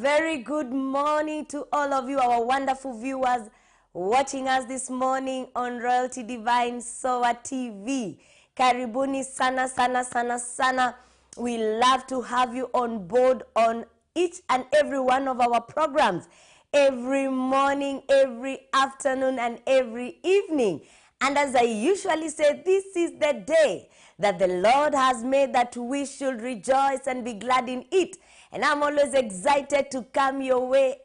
very good morning to all of you, our wonderful viewers watching us this morning on Royalty Divine Soa TV. Karibuni sana sana sana sana. We love to have you on board on each and every one of our programs, every morning, every afternoon, and every evening. And as I usually say, this is the day that the Lord has made, that we should rejoice and be glad in it. And I'm always excited to come your way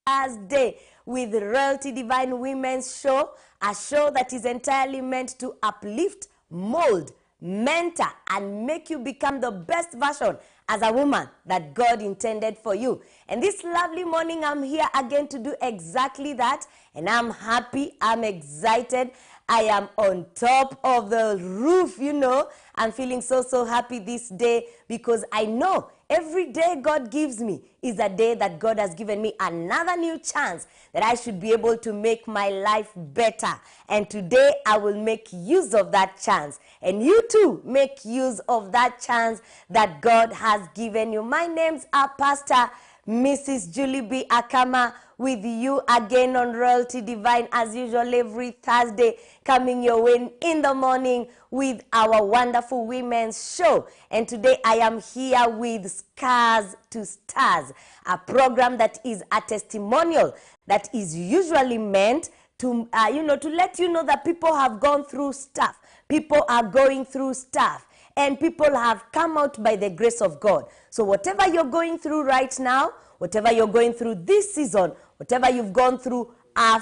Thursday with Royalty Divine Women's Show, a show that is entirely meant to uplift, mold, mentor, and make you become the best version as a woman that God intended for you. And this lovely morning, I'm here again to do exactly that. And I'm happy, I'm excited. I am on top of the roof, you know. I'm feeling so happy this day because I know every day God gives me is a day that God has given me another new chance that I should be able to make my life better. And today I will make use of that chance. And you too make use of that chance that God has given you. My name's Pastor Mrs. Julie B. Akama, with you again on Royalty Divine, as usual, every Thursday, coming your way in the morning with our wonderful women's show. And today I am here with Scars to Stars, a program that is a testimonial that is usually meant to, to let you know that people have gone through stuff. People are going through stuff. And people have come out by the grace of God. So whatever you're going through right now, whatever you're going through this season, whatever you've gone through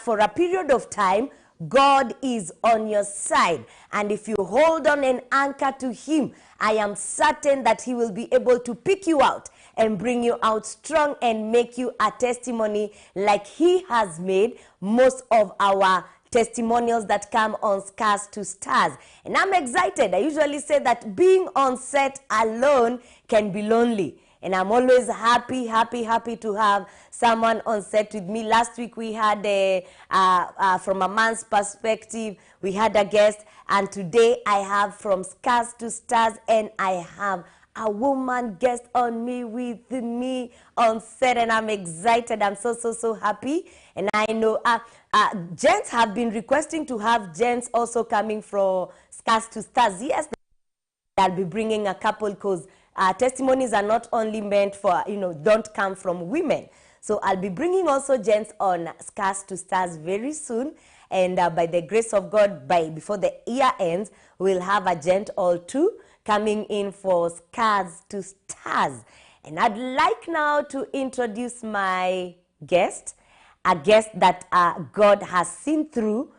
for a period of time, God is on your side. And if you hold on and anchor to Him, I am certain that He will be able to pick you out and bring you out strong and make you a testimony like He has made most of our testimonials that come on Scars to Stars. And I'm excited. I usually say that being on set alone can be lonely. And I'm always happy to have someone on set with me. Last week we had from a man's perspective, we had a guest. And today I have from Scars to Stars, and I have a woman guest on me with me on set, and I'm excited. I'm so happy. And I know gents have been requesting to have gents also coming from Scars to Stars. Yes, I'll be bringing a couple because testimonies are not only meant for, don't come from women. So I'll be bringing also gents on Scars to Stars very soon. And by the grace of God, before the year ends, we'll have a gent or two coming in for Scars to Stars. And I'd like now to introduce my guest, a guest that God has seen through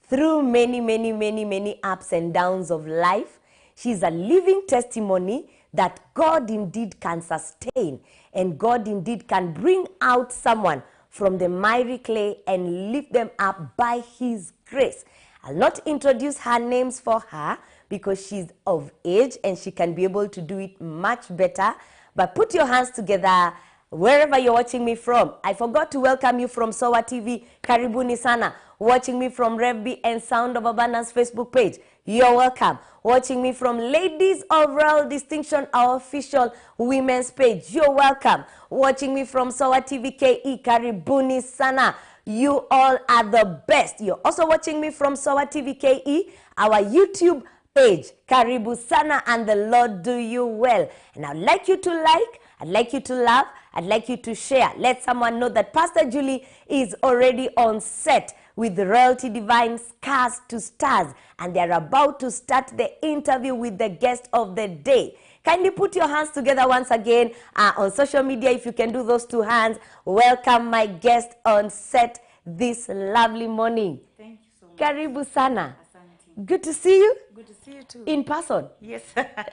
many ups and downs of life. She's a living testimony that God indeed can sustain, and God indeed can bring out someone from the miry clay and lift them up by His grace. I'll not introduce her names for her because she's of age and she can be able to do it much better. But put your hands together wherever you're watching me from. I forgot to welcome you from Soa TV. Karibuni sana. Watching me from Revby and Sound of Abundance Facebook page. You're welcome. Watching me from Ladies of Royal Distinction, our official women's page. You're welcome. Watching me from Soa TV KE. Karibuni sana. You all are the best. You're also watching me from Soa TV KE, our YouTube page. Karibu sana, and the Lord do you well. And I'd like you to like, I'd like you to love, I'd like you to share. Let someone know that Pastor Julie is already on set with Royalty Divine Scars to Stars, and they're about to start the interview with the guest of the day. Kindly put your hands together once again on social media if you can do those two hands. Welcome my guest on set this lovely morning. Thank you so much. Karibu sana. Asante. Good to see you. Good to see you too. In person. Yes.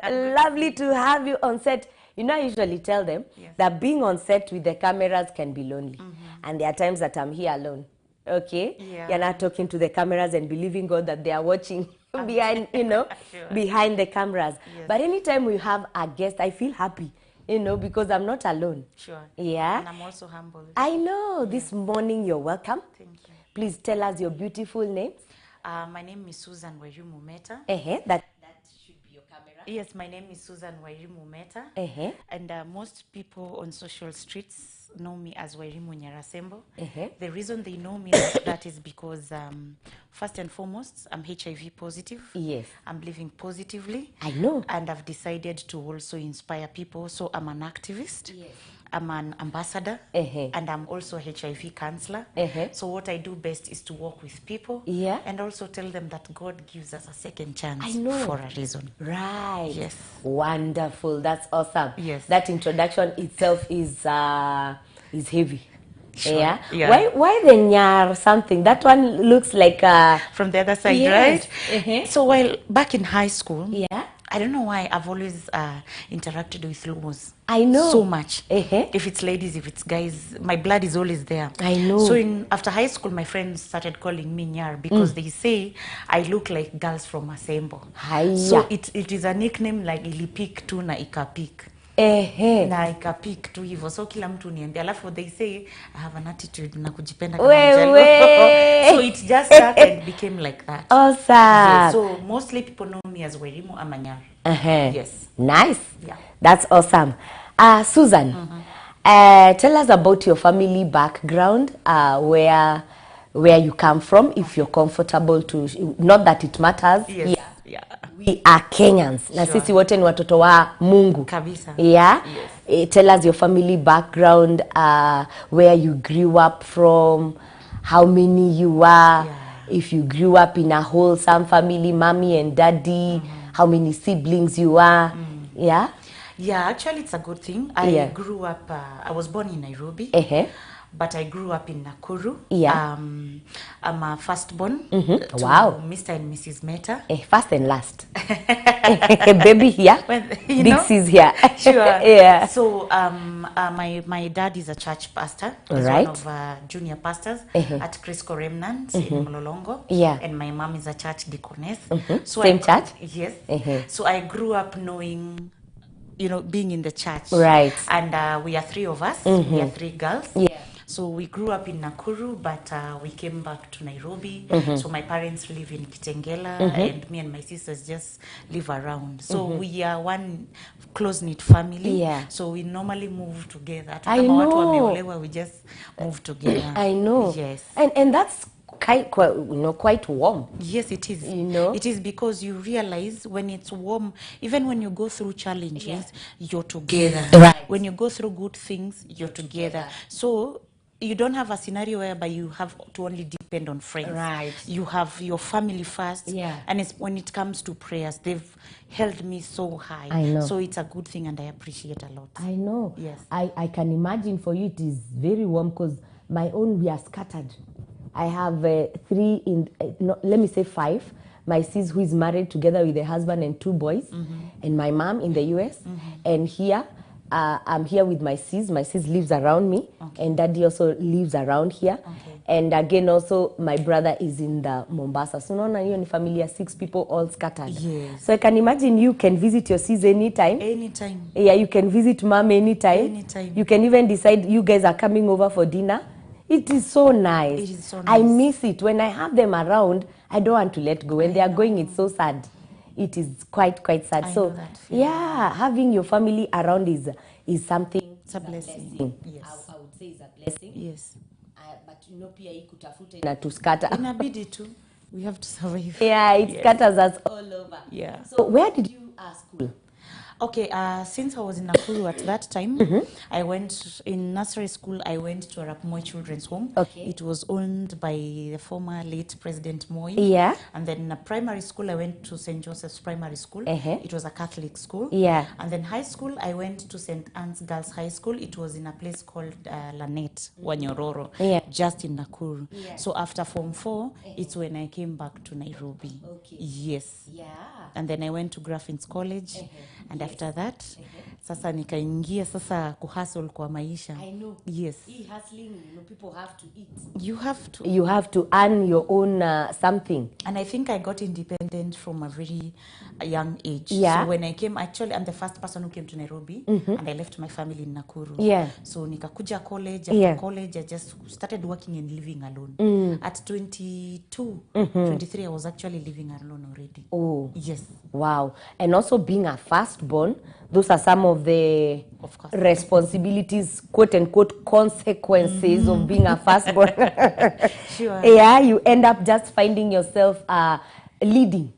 Lovely to have you on set. You know, I usually tell them that being on set with the cameras can be lonely. And there are times that I'm here alone. Okay? Yeah. You're not talking to the cameras and believing God that they are watching behind, Sure. behind the cameras. Yes. But anytime we have a guest, I feel happy, because I'm not alone. Sure. Yeah? And I'm also humbled. I know. This morning, you're welcome. Thank you. Please tell us your beautiful names. My name is Susan Weju Mumeta. That should be your camera. Yes, my name is Susan Wairimu Meta. And most people on social streets know me as Wairimu Nyarasembo. The reason they know me like that is because, first and foremost, I'm HIV positive. Yes. I'm living positively. I know. And I've decided to also inspire people. So I'm an activist. Yes. I'm an ambassador. And I'm also a HIV counselor. So what I do best is to work with people. Yeah. And also tell them that God gives us a second chance I know. for a reason. Right. Yes. Wonderful. That's awesome. Yes. That introduction itself is heavy. Sure. Yeah. Yeah. Why the Nyar something? That one looks like from the other side, yes. right? So while back in high school, yeah. I don't know why I've always interacted with Lumos. I know. So much. If it's ladies, if it's guys, my blood is always there. I know. So after high school, my friends started calling me Nyar because they say I look like girls from Asembo. So it is a nickname like ilipik tu na ikapik. Na ikapik tu hivyo. So kila mtu niambia. Alafu they say I have an attitude na kujipenda kama mjalo. So it just stuck and became like that. Awesome. Yes, so mostly people know me as Wairimu ama Nyar. Yes. Nice. Yeah. That's awesome. Susan, tell us about your family background, where you come from, if you're comfortable to, not that it matters. Yes. Yeah. We are Kenyans. Na sisi wote ni watoto wa Mungu. Kabisa. Yeah. Yes. Tell us your family background, where you grew up from, how many you are, if you grew up in a wholesome family, mommy and daddy, how many siblings you are. Yeah. Yeah, actually it's a good thing. I grew up, I was born in Nairobi. But I grew up in Nakuru. Yeah. I'm a firstborn to Mr. and Mrs. Meta. First and last. Baby here. Big sis here. Sure. Yeah. So my dad is a church pastor. He's one of junior pastors at Crisco Remnant in Mlolongo. Yeah. And my mom is a church deaconess. So Same church? Yes. So I grew up knowing, being in the church. Right. And we are three of us. We are three girls. Yeah. So we grew up in Nakuru, but we came back to Nairobi. So my parents live in Kitengela, and me and my sisters just live around. So we are one close-knit family. Yeah. So we normally move together. I know. We just move together. I know. Yes. And that's quite warm. Yes, it is. It is because you realize when it's warm, even when you go through challenges, you're together. Right. When you go through good things, you're together. So you don't have a scenario whereby you have to only depend on friends. Right. You have your family first. Yeah. And when it comes to prayers, they've held me so high. I know. So it's a good thing and I appreciate a lot. I know. Yes. I can imagine for you it is very warm because my own, we are scattered. I have let me say 5. My sis who is married together with a husband and 2 boys. And my mom in the US. And here, I'm here with my sis. My sis lives around me. And daddy also lives around here. And again, also, my brother is in the Mombasa. So, now you're in a family of 6 people all scattered. Yes. So, I can imagine you can visit your sis anytime. Anytime. Yeah, you can visit mom anytime. Anytime. You can even decide you guys are coming over for dinner. It is so nice. It is so nice. I miss it. When I have them around, I don't want to let go. When they are going, it's so sad. It is quite sad. I So, know that feeling. yeah, having your family around is something. It's a blessing. Yes. I would say it's a blessing. Yes. But pia hii kutafuta na tuskata. Inabidi tu. We have to survive. Yeah, it scatters us all over. Yeah. So where did you school? Okay, since I was in Nakuru at that time, I went in nursery school. I went to Arap Moi Children's Home. Okay. It was owned by the former late President Moi. Yeah. And then in primary school, I went to St. Joseph's Primary School. It was a Catholic school. Yeah. And then high school, I went to St. Anne's Girls High School. It was in a place called Lanet, Wanyororo, just in Nakuru. Yeah. So after Form 4, it's when I came back to Nairobi. Okay. Yes. Yeah. And then I went to Graffin's College. And after that, sasa nikaingia sasa kuhustle kwa maisha. I know. Yes. Hustling, people have to eat. You have to. You have to earn your own something. And I think I got independent from a very young age. Yeah. So when I came, actually, I'm the first person who came to Nairobi, and I left my family in Nakuru. Yeah. So nikakuja college. After college, I just started working and living alone. At 22, 23, I was actually living alone already. Oh. Yes. Wow. And also being a firstborn, those are some of the responsibilities, quote unquote, consequences of being a firstborn. Sure. Yeah, you end up just finding yourself leading.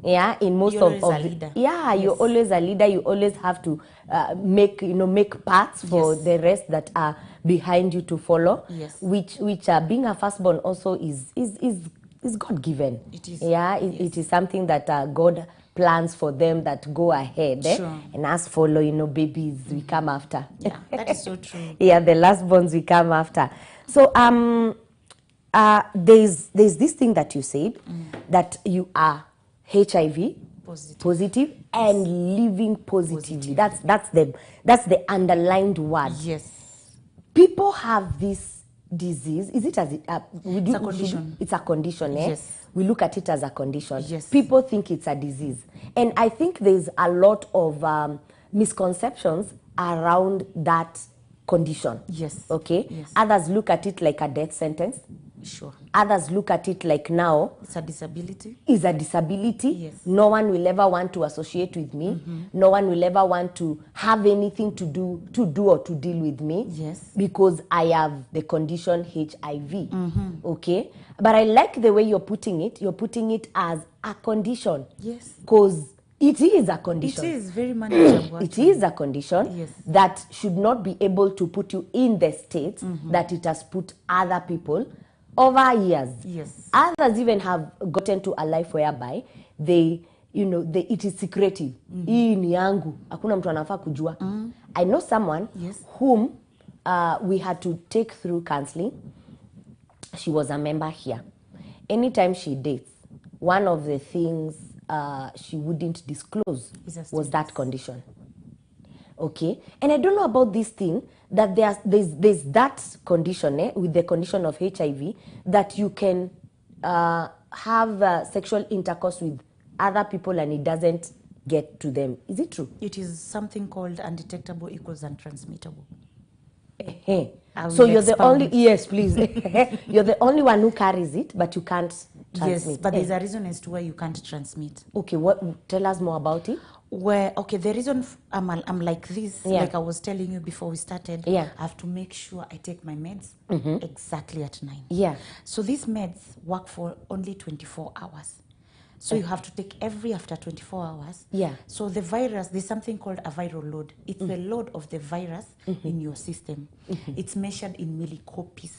Yeah, in most You're of always a leader. yeah, Yes. you're always a leader. You always have to make paths for Yes. the rest that are behind you to follow. Yes. Which being a firstborn also is God given. It is. Yeah, it is something that God plans for them that go ahead. Sure. And us follow, babies we come after. Yeah, that is so true. Yeah, the last ones we come after. So there's this thing that you said that you are HIV positive and living positively. That's the underlined word. Yes. People have this disease. Is it as it's a condition? It's a condition, eh? Yes. We look at it as a condition. Yes. People think it's a disease. And I think there's a lot of misconceptions around that condition. Yes. Okay? Yes. Others look at it like a death sentence. Sure. Others look at it like now It's a disability. is a disability. Yes. No one will ever want to associate with me. No one will ever want to have anything to do or to deal with me. Yes. Because I have the condition HIV. Okay? But I like the way you're putting it. You're putting it as a condition. Yes. Because it is a condition. It is very manageable. It is a condition Yes. that should not be able to put you in the state that it has put other people over years. Yes. Others even have gotten to a life whereby it is secretive. Hii ni yangu. Hakuna mtu anafaa kujua. I know someone whom we had to take through counseling. She was a member here. Anytime she dates, one of the things she wouldn't disclose was that condition. Okay, and I don't know about this thing that there's that condition with the condition of HIV that you can have sexual intercourse with other people and it doesn't get to them. Is it true? It is something called undetectable equals untransmittable. So you're the only please. You're the only one who carries it, but you can't transmit. Yes, but there's a reason as to why you can't transmit. Okay, tell us more about it. The reason I'm like this, like I was telling you before we started, I have to make sure I take my meds exactly at 9. Yeah. So these meds work for only 24 hours. So you have to take every after 24 hours. Yeah. So the virus, there's something called a viral load. It's the load of the virus in your system. It's measured in millicopies.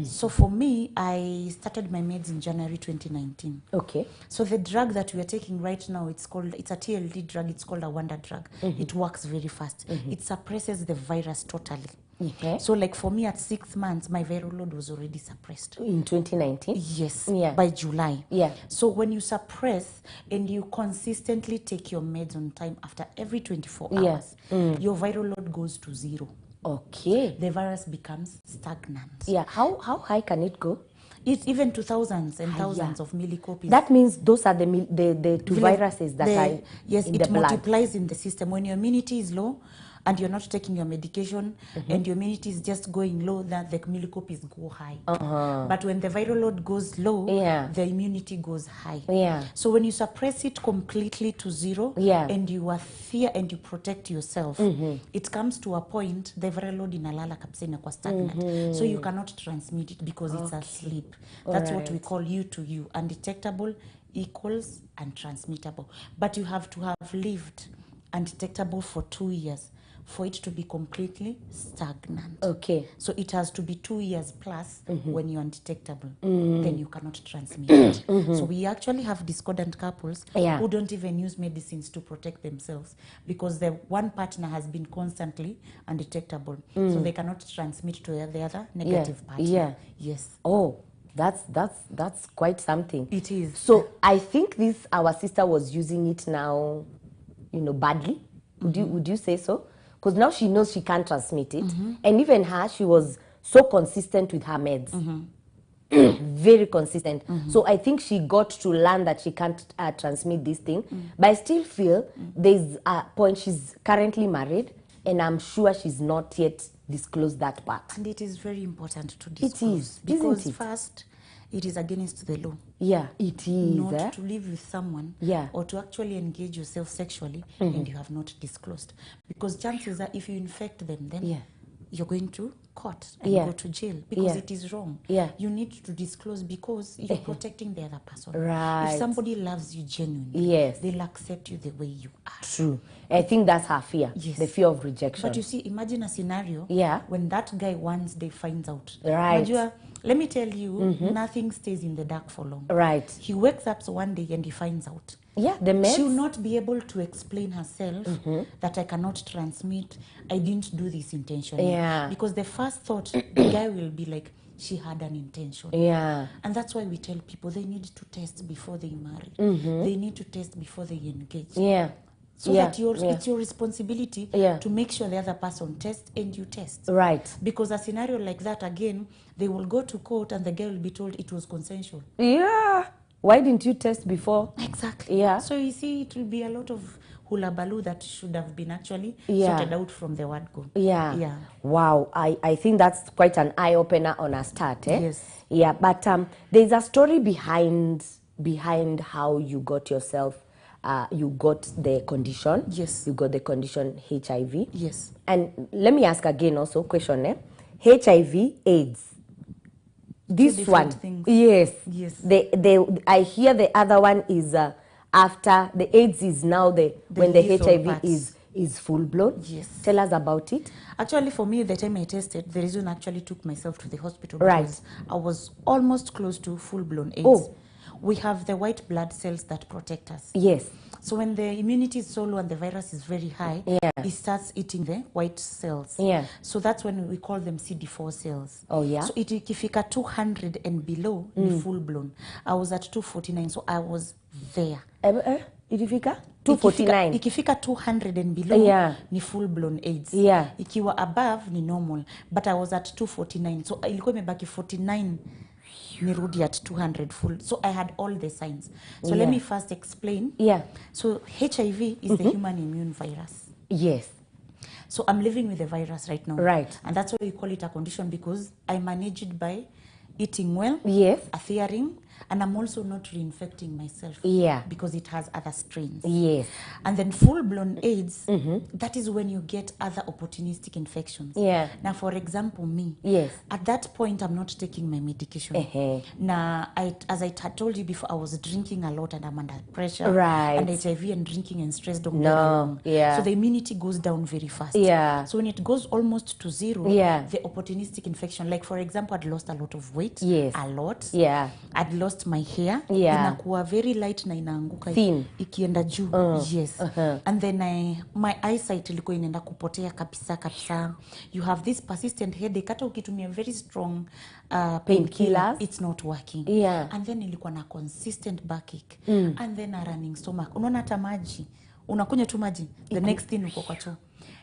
So for me, I started my meds in January 2019. Okay. So the drug that we are taking right now, it's a TLD drug. It's called a wonder drug. It works very fast. It suppresses the virus totally. Okay. So like for me at 6 months, my viral load was already suppressed. In 2019? Yes, Yeah. by July. Yeah. So when you suppress and you consistently take your meds on time after every 24 hours, your viral load goes to 0. Okay. The virus becomes stagnant. Yeah. How high can it go? It's even to thousands and thousands of millicopies. That means those are the two viruses that are in the blood. It multiplies in the system. When your immunity is low and you're not taking your medication and your immunity is just going low, that the millicopies go high. But when the viral load goes low, the immunity goes high. Yeah. So when you suppress it completely to 0 and you are fear and you protect yourself, it comes to a point the viral load inalala kabisa inakuwa stagnant. So you cannot transmit it because it's asleep. That's what we call U to U. Undetectable equals untransmittable. But you have to have lived undetectable for 2 years for it to be completely stagnant. Okay. So it has to be 2 years plus when you're undetectable. Then you cannot transmit it. So we actually have discordant couples who don't even use medicines to protect themselves because the one partner has been constantly undetectable. So they cannot transmit to the other negative partner. Yeah. Yes. Oh, that's quite something. It is. So I think our sister was using it now, badly. Would you say so? Because now she knows she can't transmit it. And even her, she was so consistent with her meds. Very consistent. So I think she got to learn that she can't transmit this thing. But I still feel there's a point. She's currently married, and I'm sure she's not yet disclosed that part. And it is very important to disclose. It is, because isn't it? first, it is against the law. Yeah, it is. Not to live with someone or to actually engage yourself sexually and you have not disclosed. Because chances are if you infect them, then you're going to court and go to jail because it is wrong. You need to disclose because you're protecting the other person. Right. If somebody loves you genuinely, they'll accept you the way you are. True. I think that's her fear. Yes. The fear of rejection. But you see, imagine a scenario when that guy one day finds out. Right. Let me tell you, nothing stays in the dark for long. Right. He wakes up one day and he finds out. Yeah, the meds. She will not be able to explain herself that I cannot transmit. I didn't do this intentionally. Yeah. Because the first thought, the guy will be like, she had an intention. Yeah. And that's why we tell people they need to test before they marry. They need to test before they engage. Yeah. So that it's your responsibility to make sure the other person tests and you test. Right. Because a scenario like that, again, they will go to court and the girl will be told it was consensual. Yeah. Why didn't you test before? Exactly. Yeah. So you see, it will be a lot of hula baloo that should have been actually sorted out from the word go. Yeah. Yeah. Wow. I think that's quite an eye opener on a start. Yes. Yeah. But there's a story behind how you got yourself. You got the condition. Yes. You got the condition HIV. Yes. And let me ask again also question. HIV, AIDS. This one. Things. Yes. Yes. I hear the other one is after the AIDS is now when the HIV is full blown. Yes. Tell us about it. Actually, for me, the time I tested, the reason I actually took myself to the hospital because I was almost close to full blown AIDS. Oh. We have the white blood cells that protect us. Yes. So when the immunity is so low and the virus is very high, it starts eating the white cells. Yeah. So that's when we call them CD4 cells. Oh, yeah. So ikifika 200 and below, ni full blown. I was at 249, so I was there. Ikifika 249. Ikifika 200 and below, ni full blown AIDS. Yeah. Ikiwa above, ni normal. But I was at 249, so ilikuwa imebaki 49. Nirudi at 200 full. So I had all the signs. So let me first explain. Yeah. So HIV is the human immune virus. Yes. So I'm living with the virus right now. Right. And that's why we call it a condition because I manage it by eating well, adhering, and I'm also not reinfecting myself. Yeah. Because it has other strains. Yes. And then full-blown AIDS, that is when you get other opportunistic infections. Yeah. Now, for example, me. Yes. At that point, I'm not taking my medication. Now, as I had told you before, I was drinking a lot and I'm under pressure. Right. And HIV and drinking and stress don't get along. Yeah. So the immunity goes down very fast. Yeah. So when it goes almost to zero, the opportunistic infection, like for example, I'd lost a lot of weight. Yes. A lot. Yeah. I'd lost my hair. Yeah. Inakuwa very light na inaanguka. Thin. Ikienda juu. Yes. And then my eyesight ilikuwa inaenda kupotea kabisa. You have this persistent headache. Hata ukitumia very strong painkillers, it's not working. Yeah. And then ilikuwa na consistent backache. And then a running stomach. Unaona hata maji. Unakunywa tu maji. The next thing uko kwa choo.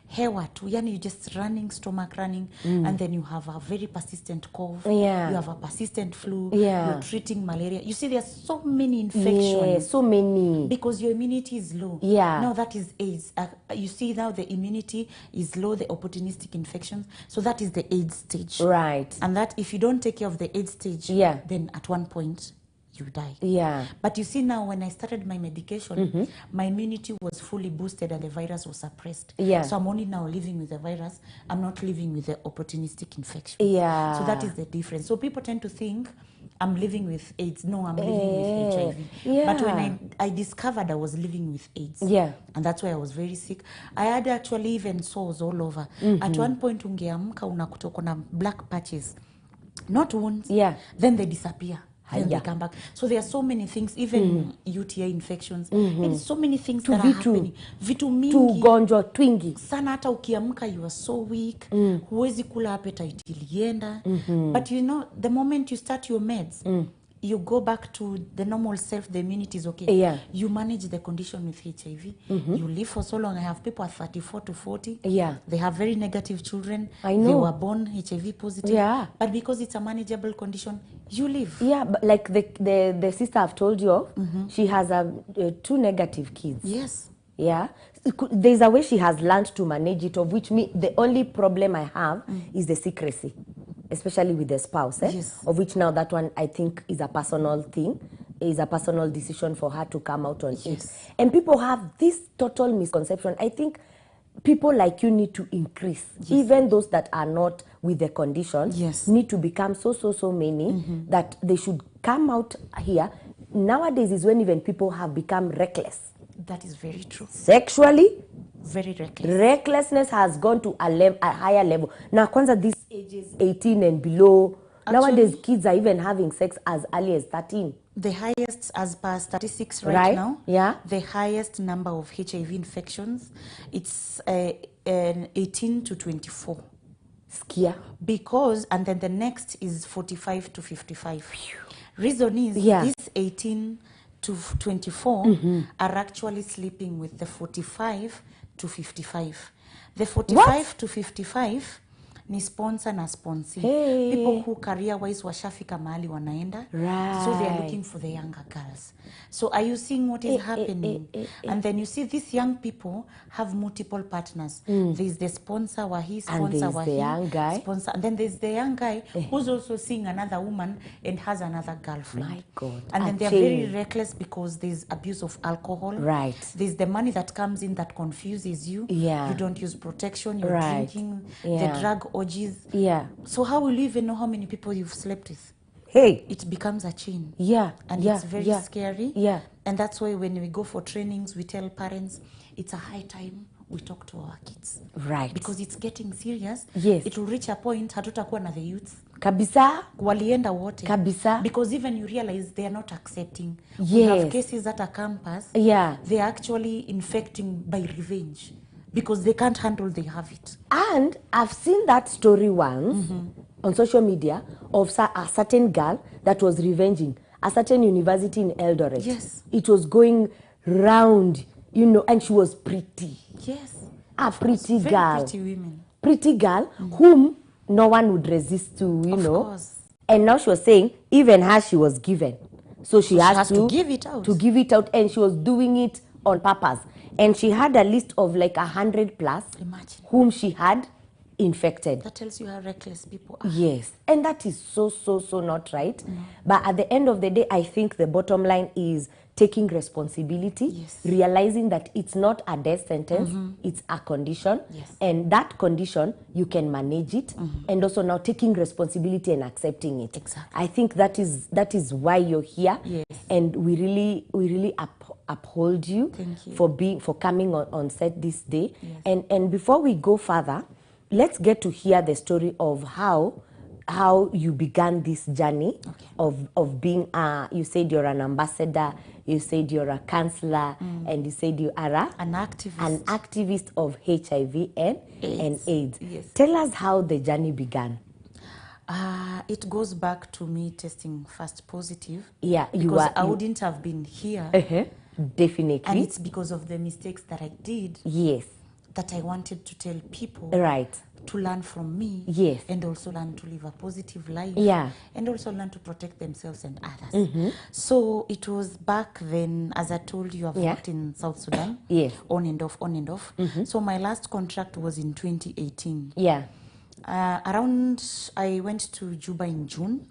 Hewa tu, yani you just stomach running, and then you have a very persistent cough. Yeah. You have a persistent flu. Yeah. You're treating malaria. You see, there are so many infections. Yeah, so many. Because your immunity is low. Yeah. Now that is AIDS. You see now the immunity is low, the opportunistic infections. So that is the AIDS stage. Right. And that if you don't take care of the AIDS stage, then at one point you die. Yeah. But you see now when I started my medication, my immunity was fully boosted and the virus was suppressed. Yeah. So I'm only now living with the virus. I'm not living with the opportunistic infection. Yeah. So that is the difference. So people tend to think I'm living with AIDS. No, I'm living with HIV. Yeah. But when I discovered I was living with AIDS. Yeah. And that's why I was very sick. I had actually even sores all over. At one point ungeamka unakuta na black patches. Not wounds. Yeah. Then they disappear. Then they come back. So there are so many things, even UTI infections, and so many things that are happening. Vitu mingi. Tugonjwa twingi. Sana hata ukiamka you are so weak. Huwezi kula appetite ilienda. But you know, the moment you start your meds, you go back to the normal self, the immunity is okay. Yeah. You manage the condition with HIV. You live for so long. I have people at 34 to 40. Yeah. They have very negative children. I know. They were born HIV positive. Yeah. But because it's a manageable condition, you live. Yeah, but like the sister I've told you of, she has 2 negative kids. Yes. Yeah. There's a way she has learned to manage it, of which the only problem I have is the secrecy. especially with the spouse, Yes. of which now that one I think is a personal thing, is a personal decision for her to come out on it. Yes. And people have this total misconception. I think people like you need to increase. Even those that are not with the condition Yes. need to become so many that they should come out here. Nowadays is when even people have become reckless. That is very true. Sexually, Very reckless. recklessness has gone to a higher level. Now, kwanza these ages 18 and below, nowadays kids are even having sex as early as 13. The highest, as per statistics Right, now, yeah. the highest number of HIV infections, it's 18 to 24. Skia. Because, and then the next is 45 to 55. Reason is, Yeah. these 18 to 24 are actually sleeping with the 45 to 55. The 45 to 55 ni sponsor na sponsee. Hey. People who career wise washafika mahali wanaenda. Right. So they are looking for the younger girls. So are you seeing what is happening? And then you see these young people have multiple partners. There's the sponsor wa he, sponsor there's wa the he, young guy. sponsor, and then there's the young guy who's also seeing another woman and has another girlfriend. My God. And then A they're chain. very reckless because there's abuse of alcohol. Right. There's the money that comes in that confuses you. Yeah. You don't use protection. You're Right. drinking. Yeah. The drug orgies. Yeah. So how will you even know how many people you've slept with? Hey. It becomes a chain. Yeah. And yeah. it's very yeah. scary. Yeah. And that's why when we go for trainings, we tell parents it's a high time we talk to our kids. Right. Because it's getting serious. Yes. It will reach a point hatutakuwa na the youth. Kabisa. Walienda wote. Kabisa. Because even you realize they are not accepting. We have Yes. cases at a campus. Yeah. They are actually infecting by revenge. Because they can't handle they have it. And I've seen that story once on social media of a certain girl that was revenging a certain university in Eldoret. Yes. It was going round, you know, and she was pretty. Yes. A pretty Very girl. pretty women. Pretty girl whom no one would resist to, you Of know. course. And now she was saying, even her, she was given. So she has to give it out. To give it out, and she was doing it on purpose. And she had a list of like 100 plus Imagine. whom she had infected. That tells you how reckless people are. Yes, and that is so not right. But at the end of the day, I think the bottom line is taking responsibility, Yes. realizing that it's not a death sentence, it's a condition. Yes. And that condition, you can manage it. And also now taking responsibility and accepting it. Exactly. I think that is why you're here. Yes. And we really uphold you, Thank you. for coming on set this day. Yes. And before we go further, let's get to hear the story of how you began this journey of being you said you're an ambassador, you said you're a counselor, and you said you are An activist. an activist of HIV and AIDS. Yes. Tell us how the journey began. It goes back to me testing first positive. Yeah, Because I wouldn't have been here. Definitely. And it's because of the mistakes that I did Yes. that I wanted to tell people Right. to learn from me. Yes. And also learn to live a positive life. Yeah. And also learn to protect themselves and others. So it was back then, as I told you, I've Yeah. worked in South Sudan. Yes. On and off. So my last contract was in 2018. Yeah. I went to Juba in June.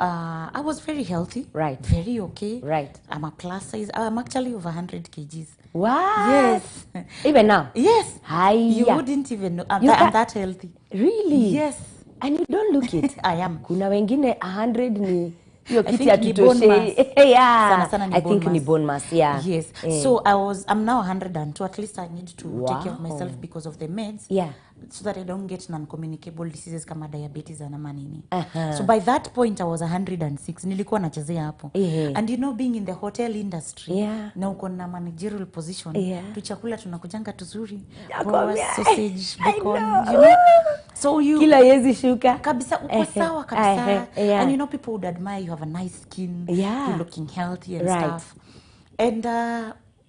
I was very healthy. Right. Very okay. Right. I'm a plus size. I'm actually over 100 kgs. Wow. Yes. Even now? Yes. You Hiya. wouldn't even know. I'm You I'm ca- that healthy. Really? Yes. And you don't look it. I am. Kuna wengine 100 ni hiyo I kiti think ni bone hatutoshe. mass. Yeah. Sana sana ni I bone think ni mass. bone mass, yeah. Yes. So I'm now 102. At least I need to take care of myself because of the meds. Yeah. So that I don't get non-communicable diseases kama diabetes na manini. So by that point I was 106. Nilikuwa nachezea hapo. And you know, being in the hotel industry, Yeah. na uko na managerial position, Yeah. tu chakula tunakujanga tuzuri, Nakwambia. sausage, I bacon, know. you know. So you Kila yezi shuka. kabisa uko sawa kabisa. Yeah. And you know, people would admire you have a nice skin, Yeah. you're looking healthy and Right. stuff. And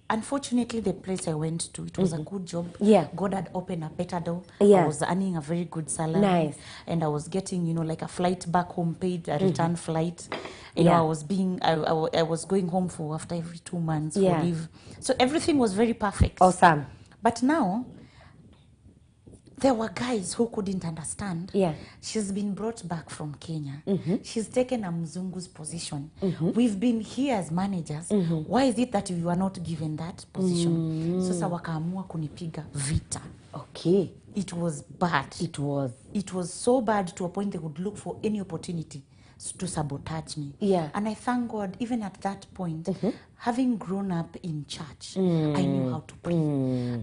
unfortunately, the place I went to, it was a good job. Yeah. God had opened a better door. Yeah. I was earning a very good salary. Nice. And I was getting, you know, like a flight back home paid, a return flight. You know, Yeah. I was going home for after every 2 months Yeah. for leave. So everything was very perfect. Awesome. But now, there were guys who couldn't understand. Yeah. She's been brought back from Kenya. She's taken a mzungu's position. We've been here as managers. Why is it that you are not given that position? Sasa wakaamua kunipiga vita. Okay. It was bad. It was. It was so bad to a point they would look for any opportunity to sabotage me. Yeah. And I thank God, even at that point, having grown up in church, I knew how to pray.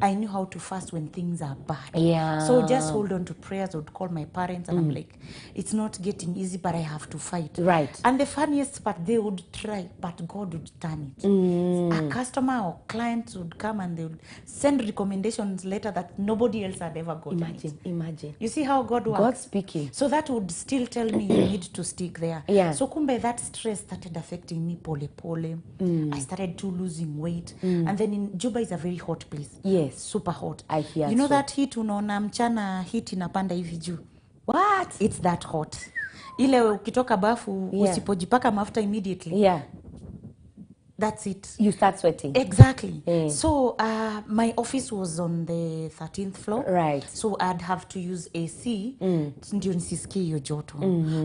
I knew how to fast when things are bad. Yeah. So just hold on to prayers. I would call my parents and I'm like, it's not getting easy, but I have to fight. Right. And the funniest part, they would try, but God would turn it. A customer or client would come and they would send recommendations later that nobody else had ever gotten. Imagine. You see how God works? God speaking. So that would still tell me you need to stick there. Yeah. So kumbe that stress started affecting me pole. I started to losing weight. And then in Juba is a very hot place. Yes. Super hot. I hear You know so. that heat unaona mchana heat inapanda hivi juu. What? It's that hot. Ile ukitoka bafu usipojipaka mafuta immediately. Yeah. That's it. You start sweating. Exactly. So my office was on the 13th floor. Right. So I'd have to use AC ndio nisisikie hiyo joto.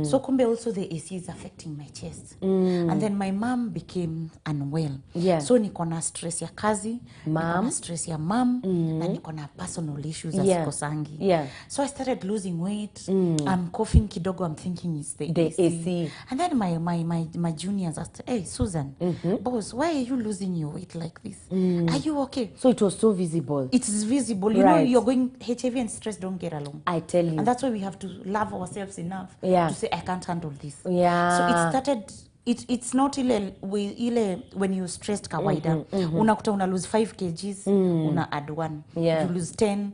So kumbe also the AC is affecting my chest. And then my mom became unwell. Yeah. So niko na stress ya kazi, niko na stress ya mom, na niko na personal issues azikosangi. Yeah. So I started losing weight. I'm coughing kidogo. I'm thinking it's the AC. And then my juniors asked, hey, Susan, boss, why are you losing your weight like this? Are you okay? So it was so visible. It is visible. You know, you're going, HIV and stress don't get along. I tell you. And that's why we have to love ourselves enough to say, I can't handle this. Yeah. So it started, it's not ile when you stressed kawaida. Unakuta una lose 5 kgs, una add 1. Yeah. You lose 10.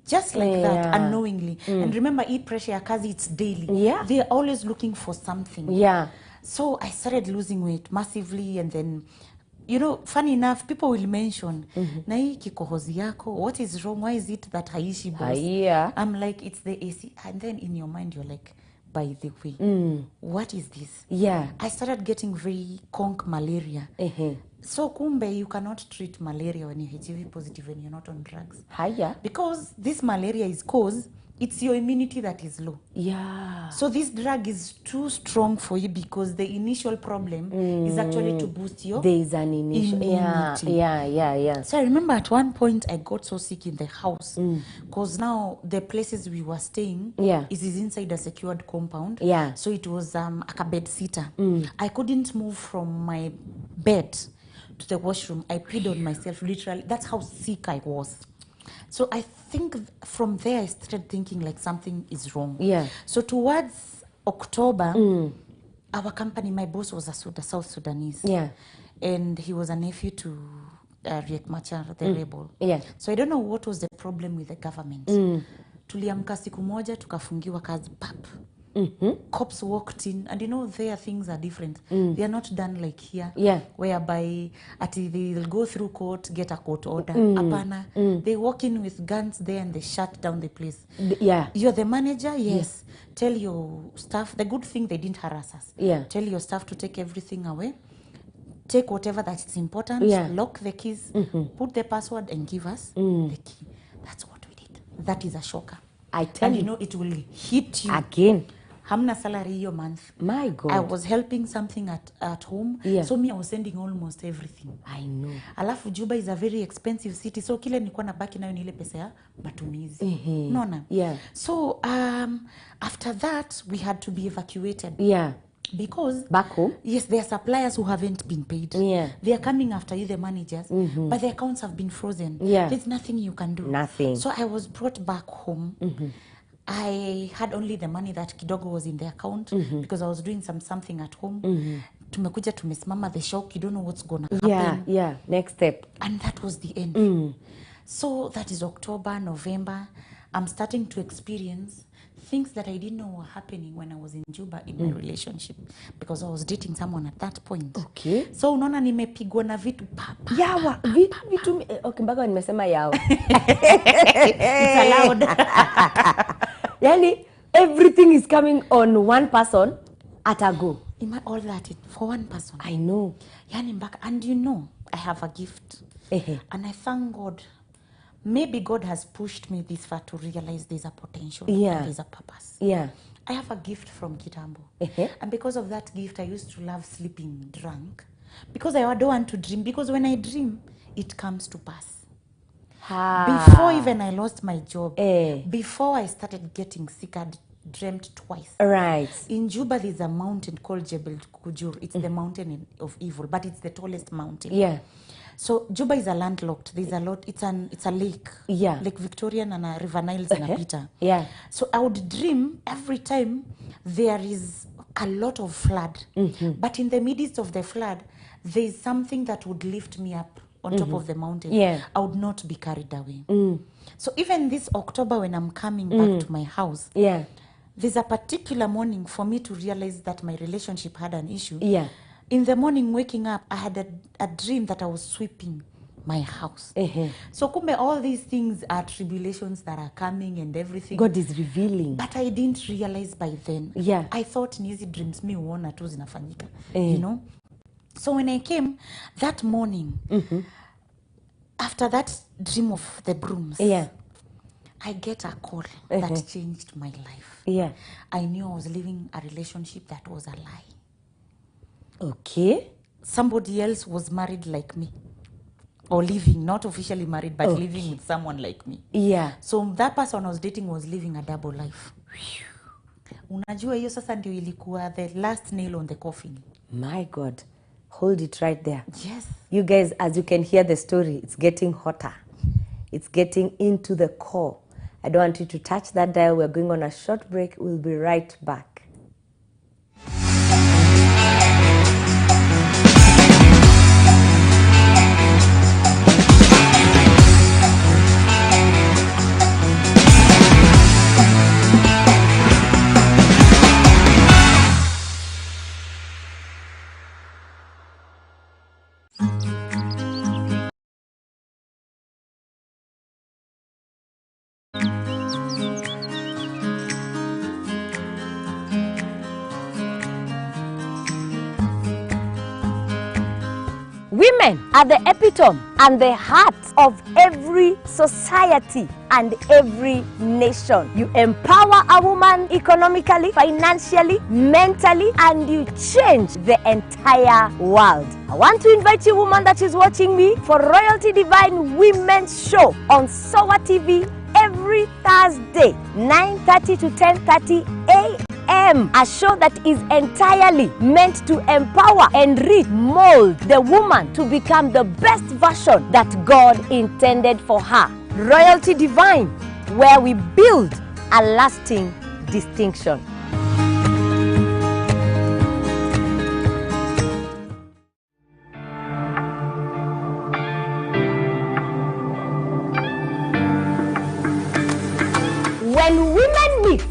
Just like that, unknowingly. And remember, eat pressure ya kazi, it's daily. Yeah. They're always looking for something. Yeah. So I started losing weight massively, and then, you know, funny enough, people will mention, na hii kikohozi yako, what is wrong? Why is it that haishi boss? Yeah. I'm like, it's the AC. And then in your mind, you're like, by the way, what is this? Yeah. I started getting very conk malaria. So kumbe, you cannot treat malaria when you're HIV positive when you're not on drugs. Higher. Because this malaria is caused, it's your immunity that is low. Yeah. So this drug is too strong for you because the initial problem is actually to boost your there is an initial immunity. Yeah. So I remember at one point I got so sick in the house because now the places we were staying is inside a secured compound. Yeah. So it was a bed sitter. I couldn't move from my bed to the washroom. I peed on myself literally. That's how sick I was. So I think from there I started thinking like something is wrong. Yeah. So towards October, our company, my boss was a South Sudanese. Yeah. And he was a nephew to Riek Machar, the rebel. Yeah. So I don't know what was the problem with the government. Tuliamka siku moja tukafungiwa kazi pap. Cops walked in, and you know there things are different. They are not done like here, whereby they'll go through court, get a court order. Apana, they walk in with guns there and they shut down the place. You're the manager, yes. Tell your staff. The good thing, they didn't harass us. Tell your staff to take everything away. Take whatever that's important. Lock the keys. Put the password and give us the key. That's what we did. That is a shocker. I tell you, know it will hit you again. Hamna salary your month. My God. I was helping something at home. So me, I was sending almost everything. I know. Alafu Juba is a very expensive city. So kile nilikuwa nabaki nayo ni ile pesa ya matumizi. Unaona? So after that, we had to be evacuated. Because back home, yes, there are suppliers who haven't been paid. They are coming after you, the managers, but the accounts have been frozen. There's nothing you can do. Nothing. So I was brought back home. I had only the money that kidogo was in the account because I was doing something at home. Tumekuja tumesimama, the shock, you don't know what's gonna happen. Next step. And that was the end. So that is October, November. I'm starting to experience things that I didn't know were happening when I was in Juba in my relationship, because I was dating someone at that point. Okay. So unaona nimepigwa na vitu papa. Yawa, vitu okay, mpaka nimesema yawa. It's allowed. Yani everything is coming on one person at a go. All that for one person. I know. Yani mpaka, and you know, I have a gift. And I thank God. maybe God has pushed me this far to realize there's a potential Yeah. and there's a purpose. Yeah. I have a gift from Kitambo. Uh-huh. And because of that gift, I used to love sleeping drunk. Because I don't want to dream. Because when I dream, it comes to pass. Before even I lost my job, before I started getting sick, I'd dreamt twice. Right. In Juba, there's a mountain called Jebel Kujur. It's the mountain of evil, but it's the tallest mountain. Yeah. So Juba is a landlocked. There's a lot. It's a lake. Yeah. Lake Victoria and a River Niles and a Peter. Yeah. So I would dream every time there is a lot of flood. But in the midst of the flood, there is something that would lift me up on top of the mountain. Yeah. I would not be carried away. So even this October when I'm coming back to my house, there's a particular morning for me to realize that my relationship had an issue. Yeah. In the morning waking up, I had a dream that I was sweeping my house. So kumbe all these things are tribulations that are coming and everything. God is revealing. But I didn't realize by then. Yeah. I thought ni hizi dreams mi huona tu zinafanyika. You know? So when I came that morning, after that dream of the brooms, I get a call that changed my life. Yeah. I knew I was living a relationship that was a lie. Okay. Somebody else was married like me. Or living, not officially married, but living with someone like me. Yeah. So that person I was dating was living a double life. Unajua hiyo sasa ndio ilikuwa the last nail on the coffin. My God. Hold it right there. Yes. You guys, as you can hear the story, it's getting hotter. It's getting into the core. I don't want you to touch that dial. We're going on a short break. We'll be right back. Women are the epitome and the heart of every society and every nation. You empower a woman economically, financially, mentally, and you change the entire world. I want to invite you, woman that is watching me, for Royalty Divine Women's Show on Sowa TV every Thursday, 9:30 to 10:30 a.m. A show that is entirely meant to empower, enrich, mold the woman to become the best version that God intended for her. Royalty Divine, where we build a lasting distinction. When women meet,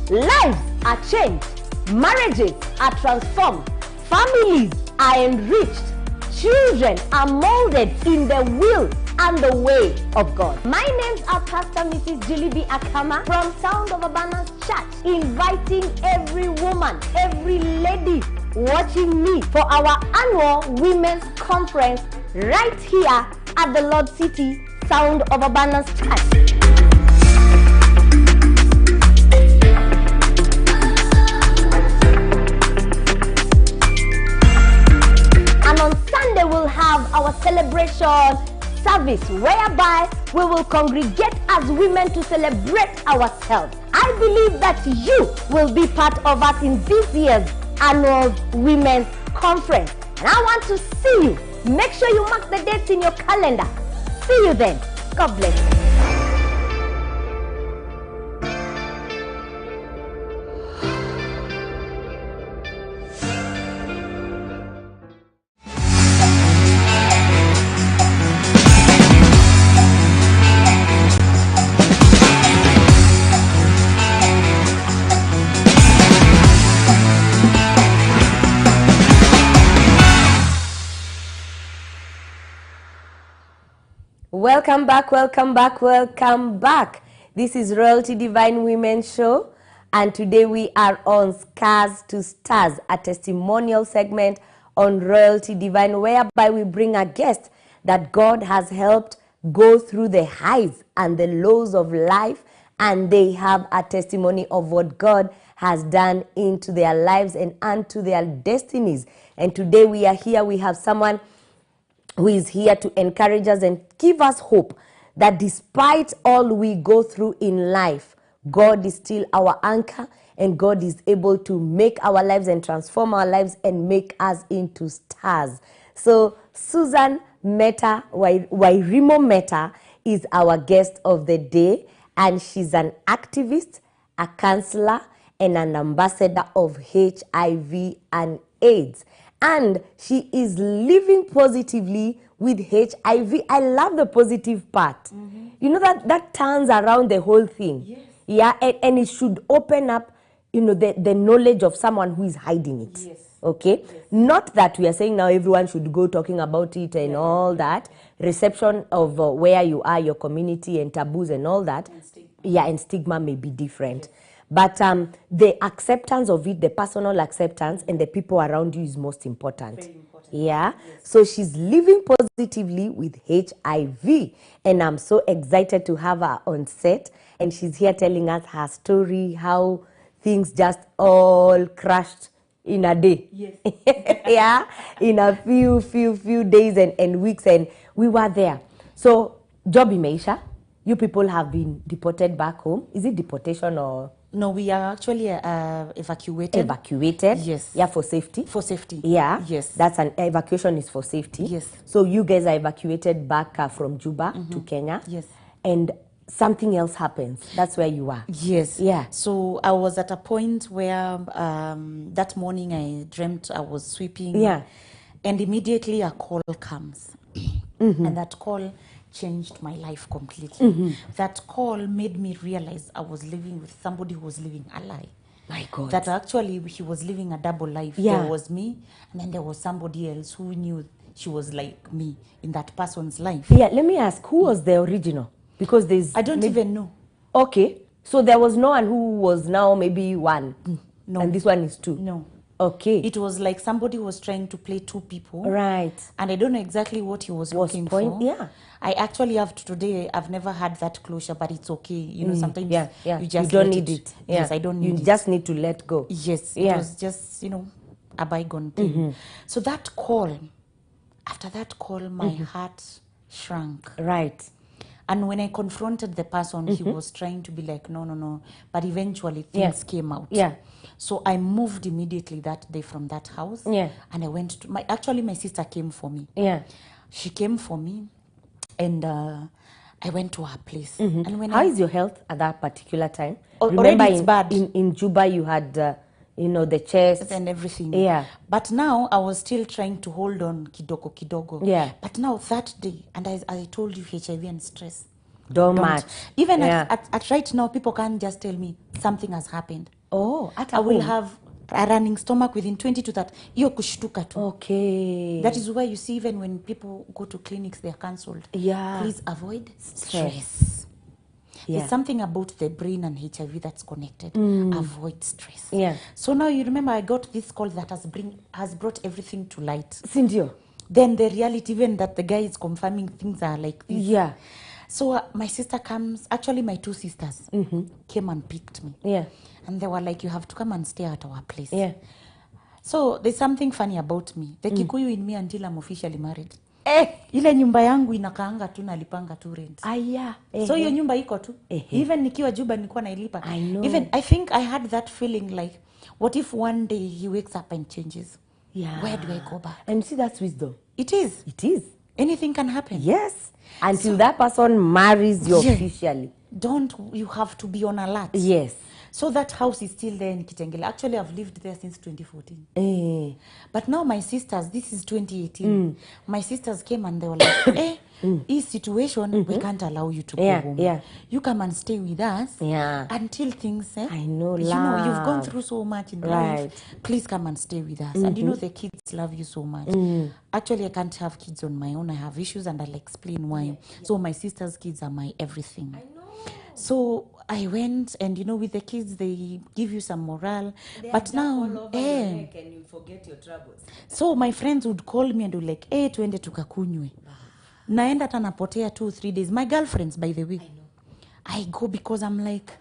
lives are changed, marriages are transformed, families are enriched, children are molded in the will and the way of God. My names are Pastor Mrs. Julie Akama from Sound of Abundance Church, inviting every woman, every lady watching me for our annual Women's Conference right here at the Lord City Sound of Abundance Church. And on Sunday we'll have our celebration service whereby we will congregate as women to celebrate ourselves. I believe that you will be part of us in this year's annual Women's Conference. And I want to see you. Make sure you mark the dates in your calendar. See you then. God bless you. Welcome back, welcome back, welcome back. This is Royalty Divine Women's Show, and today we are on Scars to Stars, a testimonial segment on Royalty Divine, whereby we bring a guest that God has helped go through the highs and the lows of life, and they have a testimony of what God has done into their lives and unto their destinies. And today we are here, we have someone who is here to encourage us and give us hope that despite all we go through in life, God is still our anchor, and God is able to make our lives and transform our lives and make us into stars. So Susan Meta, Wairimo Meta, is our guest of the day, and she's an activist, a counselor, and an ambassador of HIV and AIDS. And she is living positively with HIV. I love the positive part. You know, that turns around the whole thing. Yes. Yeah, and it should open up, you know, the knowledge of someone who is hiding it. Yes. Okay? Yes. Not that we are saying now everyone should go talking about it and all that. Reception of where you are, your community, and taboos and all that. And stigma. Yeah, and stigma may be different. But the acceptance of it, the personal acceptance, and the people around you is most important. Very important. Yeah. Yes. So she's living positively with HIV. And I'm so excited to have her on set. And she's here telling us her story, how things just all crashed in a day. Yes. Yeah. In a few days and weeks. And we were there. So, job imeisha. You people have been deported back home. Is it deportation or? No, we are actually evacuated. Evacuated? Yes. Yeah, for safety? For safety. Yeah. Yes. That's an evacuation is for safety. Yes. So you guys are evacuated back from Juba to Kenya. Yes. And something else happens. That's where you are. Yes. Yeah. So I was at a point where that morning I dreamt I was sweeping. Yeah. And immediately a call comes. And that call changed my life completely. That call made me realize I was living with somebody who was living a lie. My God. That actually he was living a double life. Yeah. There was me, and then there was somebody else who knew she was like me in that person's life. Yeah, let me ask, who was the original? Because there's... I don't even know. Okay. So there was no one who was now maybe one. No. And this one is two. No. Okay. It was like somebody was trying to play two people. Right. And I don't know exactly what he was looking for. Yeah. I actually have today, I've never had that closure, but it's okay. You know, sometimes you just don't let need it. Yeah. Yes, I don't need it. You just need to let go. Yes, Yeah. it was just, you know, a bygone thing. So that call, after that call, my heart shrank. Right. And when I confronted the person, he was trying to be like, no. But eventually things came out. Yeah. So I moved immediately that day from that house. Yeah. And I went to my sister came for me. Yeah. She came for me, and I went to her place. And when How is your health at that particular time? Already it's bad. In Juba you had, you know, the chest and everything. Yeah. But now I was still trying to hold on kidogo. Yeah. But now that day, and as I told you, HIV and stress. Don't match. Even Yeah. at right now, people can't just tell me something has happened. Oh, at I will home. have a running stomach within 20 to that. Iyo kushtuka tu. Okay. That is why you see even when people go to clinics, they are cancelled. Yeah. Please avoid stress. Yeah. There's something about the brain and HIV that's connected. Avoid stress. Yeah. So now you remember I got this call that has brought everything to light. Sindio. Then the reality, even that the guy is confirming things are like this. Yeah. So my sister comes, actually my two sisters came and picked me. Yeah. And they were like, you have to come and stay at our place. Yeah. So there's something funny about me. The Kikuyu in me until I'm officially married. Eh. Ile nyumba yangu inakaanga tu nalipanga tu rent. Aya. So hiyo nyumba iko tu. Even nikiwa Juba nilikuwa nailipa. I know. Even I think I had that feeling like, what if one day he wakes up and changes? Yeah. Where do I go back? And see, that's wisdom. It is. It is. Anything can happen. Yes. Until that person marries you officially. You have to be on alert. Yes. So that house is still there in Kitengela. Actually, I've lived there since 2014. But now my sisters, this is 2018. My sisters came and they were like, this situation, we can't allow you to go home. Yeah. You come and stay with us until things, I know, you know, you've gone through so much in life. Please come and stay with us. And you know, the kids love you so much. Actually, I can't have kids on my own. I have issues and I'll explain why. So my sister's kids are my everything. I know. So I went, and you know, with the kids, they give you some morale. But now, and you forget your troubles. So my friends would call me and would like, tuende tukakunywe. naenda hata napotea 2-3 days. My girlfriends, by the way, I go because I'm like,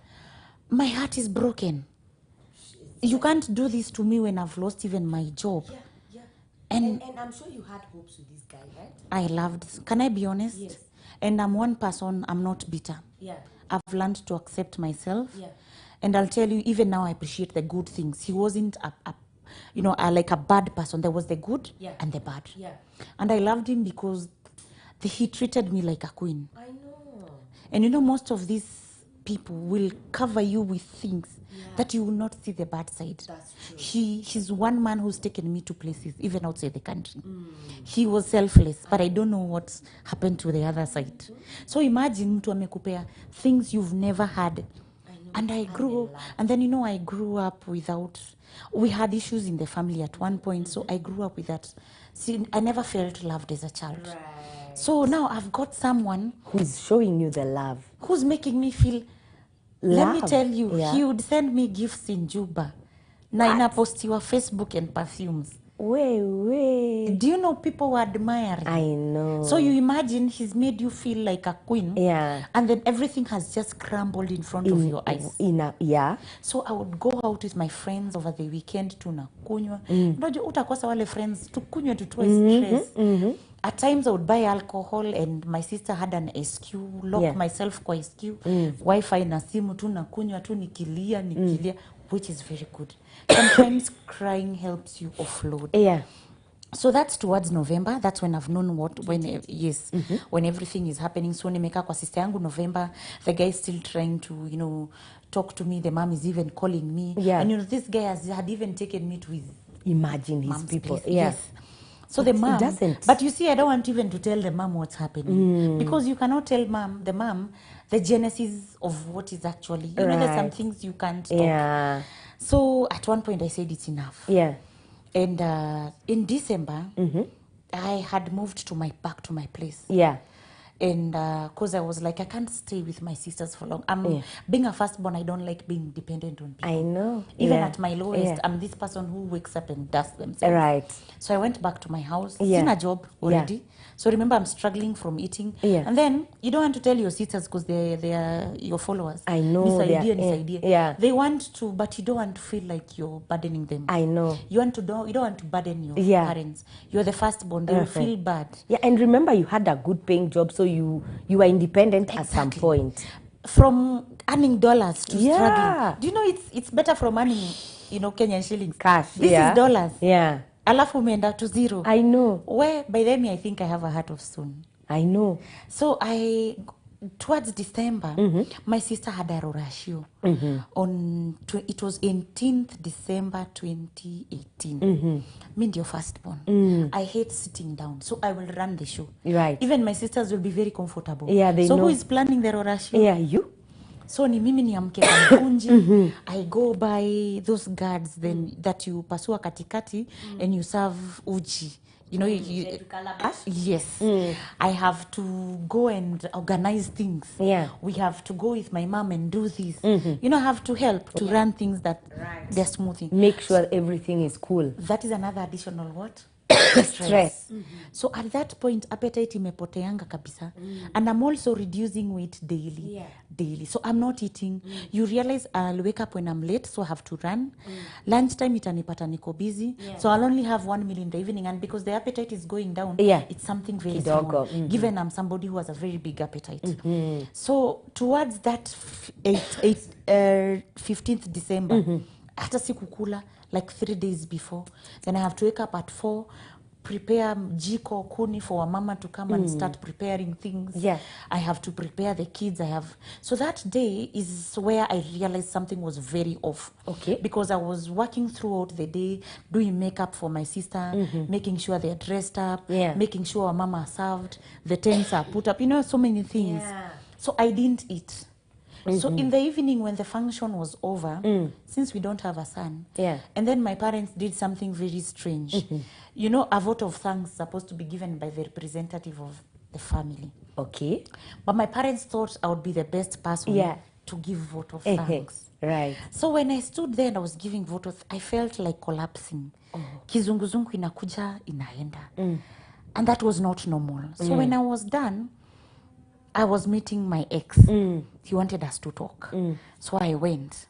my heart is broken. You can't do this to me when I've lost even my job. And I'm sure you had hopes with this guy, right? I loved. Can I be honest? Yes. And I'm one person, I'm not bitter. Yeah. I've learned to accept myself. Yeah. And I'll tell you, even now I appreciate the good things. He wasn't like a bad person. There was the good and the bad. Yeah. And I loved him because he treated me like a queen. I know. And most of these people will cover you with things that you will not see the bad side. That's true. He's one man who's taken me to places, even outside the country. He was selfless, but I don't know what's happened to the other side. So imagine mtu amekupea things you've never had. And I grew, and then I grew up without, we had issues in the family at one point, so I grew up with that. See, I never felt loved as a child. Right. So now I've got someone who's showing you the love. Who's making me feel, let me tell you, he would send me gifts in Juba. Na inapostiwa Facebook and perfumes. Wait. Do you know people were admiring? I know. So you imagine he's made you feel like a queen. Yeah. And then everything has just crumbled in front of your eyes. Yeah. So I would go out with my friends over the weekend tunakunywa. Unajua utakosa wale friends tukunywe tutoe stress. At times I would buy alcohol and my sister had an SQ, lock myself kwa SQ, Wi-Fi na simu tunakunywa tu nikilia, which is very good. Sometimes crying helps you offload. Yeah. So that's towards November. That's when I've known when everything is happening. So nimeka kwa sister yangu November. The guy is still trying to, talk to me. The mom is even calling me. Yeah. And this guy had even taken me to his Imagine his people. Place. Yeah. Yes. So the mom doesn't. But you see, I don't want even to tell the mom what's happening. Because you cannot tell the mom the genesis of what is actually, there's some things you can't talk. Yeah. So at one point I said it's enough. Yeah. And in December, I had moved back to my place. Yeah. And because I was like, I can't stay with my sisters for long. Being a firstborn, I don't like being dependent on people. I know. Even at my lowest, I'm this person who wakes up and does themselves. Right. So I went back to my house. Yeah. In a job already. Yeah. So remember, I'm struggling from eating. Yeah. And then you don't want to tell your sisters because they are your followers. I know. This idea. Yeah. They want to, but you don't want to feel like you're burdening them. I know. You don't want to burden your parents. You're the firstborn. They will feel bad. Yeah, and remember you had a good paying job, so you were independent at some point. From earning dollars to struggling. Do you know it's better from earning, Kenyan shillings. Cash. This is dollars. Yeah. Alafu umeenda to zero. I know. Where by then I think I have a heart of stone. I know. So towards December, my sister had a rorashio. It was 18th December 2018. Me ndio firstborn. I hate sitting down, so I will run the show. Right. Even my sisters will be very comfortable. Yeah, they know. So who is planning the rorashio? Yeah, you. So ni mimi niamke kwa mkunji. I go by those guards then that you pasua katikati and you serve uji. Yes. I have to go and organize things. Yeah. We have to go with my mom and do this. I have to help to run things that they're smoothing. Make sure everything is cool. That is another additional what? Stress. So at that point, appetite imepoteanga kabisa. And I'm also reducing weight daily. Daily. So I'm not eating. You realize I'll wake up when I'm late, so I have to run. Lunchtime itanipata niko busy. So I'll only have 1 meal in the evening. And because the appetite is going down, it's something very small. Given I'm somebody who has a very big appetite. So towards that 15th December, hata sikukula, like 3 days before. Then I have to wake up at 4, prepare jiko kuni for a mama to come and start preparing things. Yeah. I have to prepare the kids. So that day is where I realized something was very off. Okay. Because I was working throughout the day, doing makeup for my sister, making sure they're dressed up, making sure our mama are served, the tents are put up, so many things. Yeah. So I didn't eat. So in the evening when the function was over, since we don't have a son, and then my parents did something very strange. A vote of thanks supposed to be given by the representative of the family. Okay. But my parents thought I would be the best person to give vote of thanks. Right. So when I stood there and I was giving vote of, I felt like collapsing. Kizunguzungu inakuja, inaenda. And that was not normal. So when I was done, I was meeting my ex. He wanted us to talk. So I went.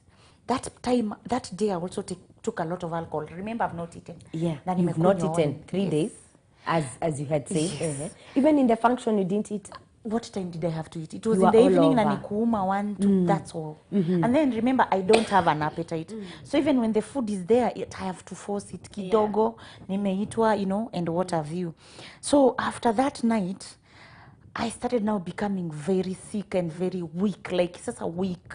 That day, I also took a lot of alcohol. Remember, I've not eaten. Yeah, Na you've not nimekunywa eaten wine. 3 days, as you had said. Yes. Even in the function, you didn't eat? What time did I have to eat? It was You in the were all evening, na over. nikuuma 1, 2, that's all. And then remember, I don't have an appetite. So even when the food is there, I have to force it. Kidogo, nimeitwa, you know, and what have you. So after that night, I started now becoming very sick and very weak, like it's just a week.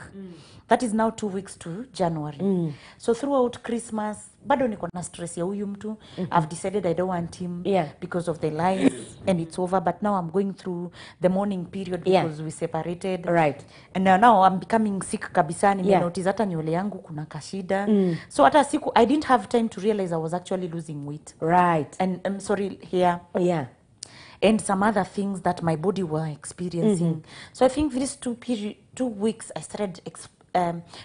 That is now 2 weeks to January. So throughout Christmas, bado niko na stress ya huyu mtu. I've decided I don't want him because of the lies and it's over. But now I'm going through the mourning period because we separated. Right. And now I'm becoming sick kabisa. Nimenotice hata nywele yangu kuna kashida. So hata siku, I didn't have time to realize I was actually losing weight. Right. And I'm sorry, here. Yeah. And some other things that my body were experiencing. So I think these 2 weeks, I started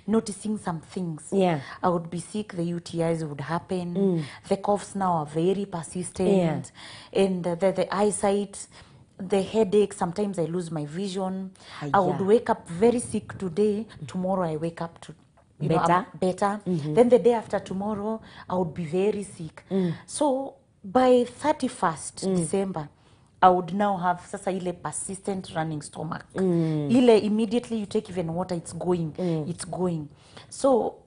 noticing some things. Yeah. I would be sick, the UTIs would happen. The coughs now are very persistent. And the eyesight, the headache, sometimes I lose my vision. I would wake up very sick today. Tomorrow I wake up to better. Then the day after tomorrow, I would be very sick. So by 31st December, I would now have sasa ile persistent running stomach. Ile immediately you take even water, it's going. It's going. So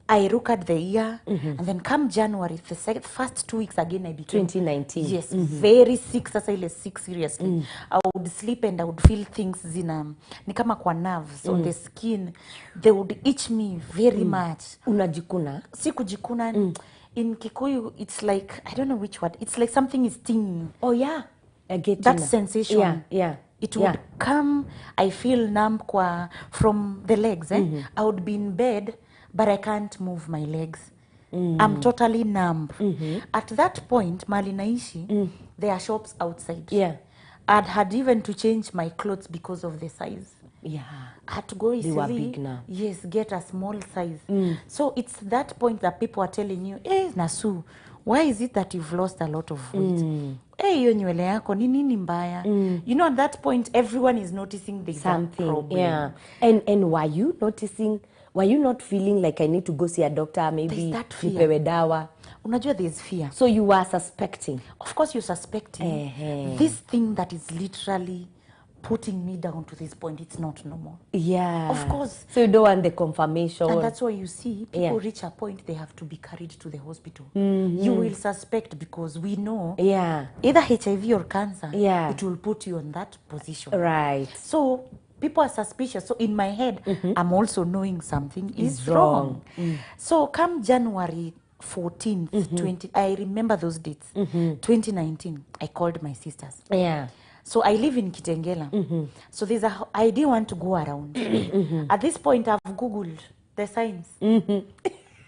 I look at the year, and then come January, the first 2 weeks again, I became 2019. Yes, very sick. Sasa ile sick seriously. I would sleep and I would feel things ni kama kwa nerves on the skin. They would itch me very much. Unajikuna? Si kujikuna. In Kikuyu, it's like, I don't know which word. It's like something is stinging. Oh, yeah. I get That sensation. Yeah. It would come, I feel numb from the legs. I would be in bed, but I can't move my legs. I'm totally numb. At that point, mali naishi, there are shops outside. Yeah. I'd had even to change my clothes because of the size. Yeah. I had to go easily. They were big now. Yes, get a small size. So it's that point that people are telling you, hey, Nasu, why is it that you've lost a lot of weight? Hey, hiyo nywele yako ni nini mbaya? You know, at that point, everyone is noticing there's something. A problem. Yeah. And were you noticing? Were you not feeling like I need to go see a doctor? Maybe nipewe dawa. Unajua, there's fear. So you were suspecting? Of course, you're suspecting. This thing that is literally putting me down to this point, it's not normal. Yeah. Of course. So you don't want the confirmation. And that's why you see people reach a point they have to be carried to the hospital. You will suspect because we know either HIV or cancer, it will put you on that position. Right. So people are suspicious. So in my head, I'm also knowing something is wrong. So come January 14th, I remember those dates, 2019, I called my sisters. Yeah. So I live in Kitengela. So I didn't want to go around. At this point, I've Googled the signs.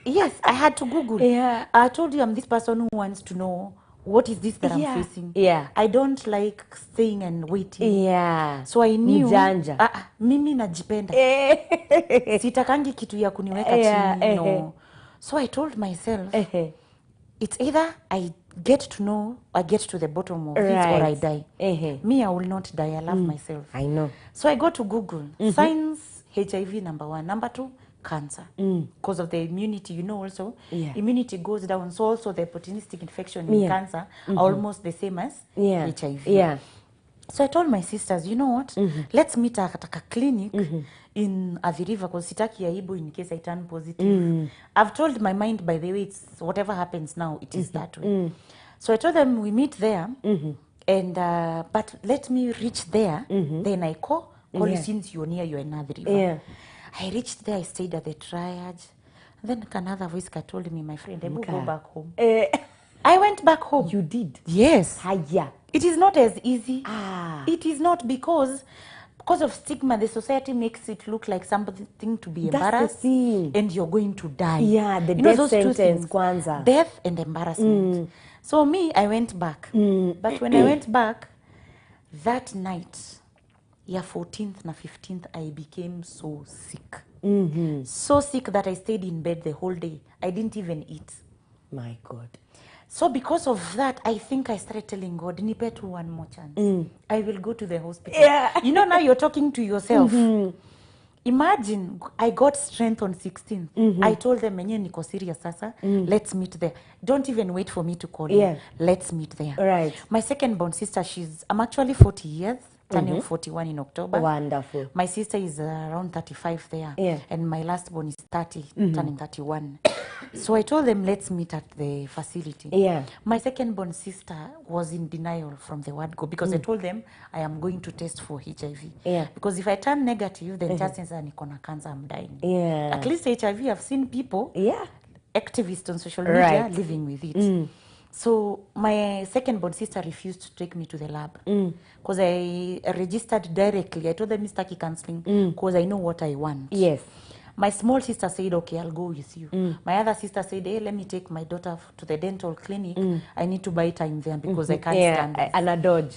Yes, I had to Google. Yeah. I told you I'm this person who wants to know what is this that I'm facing. Yeah. I don't like staying and waiting. Yeah. So I knew. Mjanja. Mimi najipenda. Sitakangi kitu ya kuniweka chini. No. So I told myself, it's either I get to know, I get to the bottom of this, or I die. Me, I will not die. I love myself. I know. So I go to Google. Signs, HIV, number 1. Number 2, cancer. Because of the immunity, you know also. Immunity goes down. So also the opportunistic infection in cancer are almost the same as HIV. Yeah. So I told my sisters, you know what? Let's meet at a clinic in Athi River because sitaki aibu in case I turn positive. I've told my mind, by the way, it's whatever happens now, it is that way. So I told them we meet there, and but let me reach there, then I call you since you're near, you're in Athi River. Yeah. I reached there, I stayed at the triage. Then another voice told me, my friend, I will go back home. I went back home. You did? Yes. Hiya. It is not as easy. It is not because of stigma, the society makes it look like something to be embarrassed. And you're going to die. Yeah, the death sentence, kwanza. Death and embarrassment. So me, I went back. But when I went back, that night, 14th na 15th, I became so sick. So sick that I stayed in bed the whole day. I didn't even eat. My God. So because of that, I think I started telling God, nipe tu one more chance. I will go to the hospital. Yeah. You know, now you're talking to yourself. Imagine, I got strength on 16th. I told them, menye niko serious sasa, let's meet there. Don't even wait for me to call you. Let's meet there. Right. My second born sister, I'm actually 40 years, turning 41 in October. Wonderful. My sister is around 35 there. Yeah. And my last born is 30, turning 31. So I told them, let's meet at the facility. Yeah. My second born sister was in denial from the word go because I told them I am going to test for HIV. Yeah. Because if I turn negative, then chances are niko na cancer, I'm dying. Yeah. At least HIV, I've seen people, activists on social media, living with it. So my second born sister refused to take me to the lab because I registered directly. I told them, Mr. Counseling, because I know what I want. Yes. My small sister said, okay, I'll go with you. My other sister said, hey, let me take my daughter to the dental clinic. I need to buy time there because I can't stand it. And a dodge.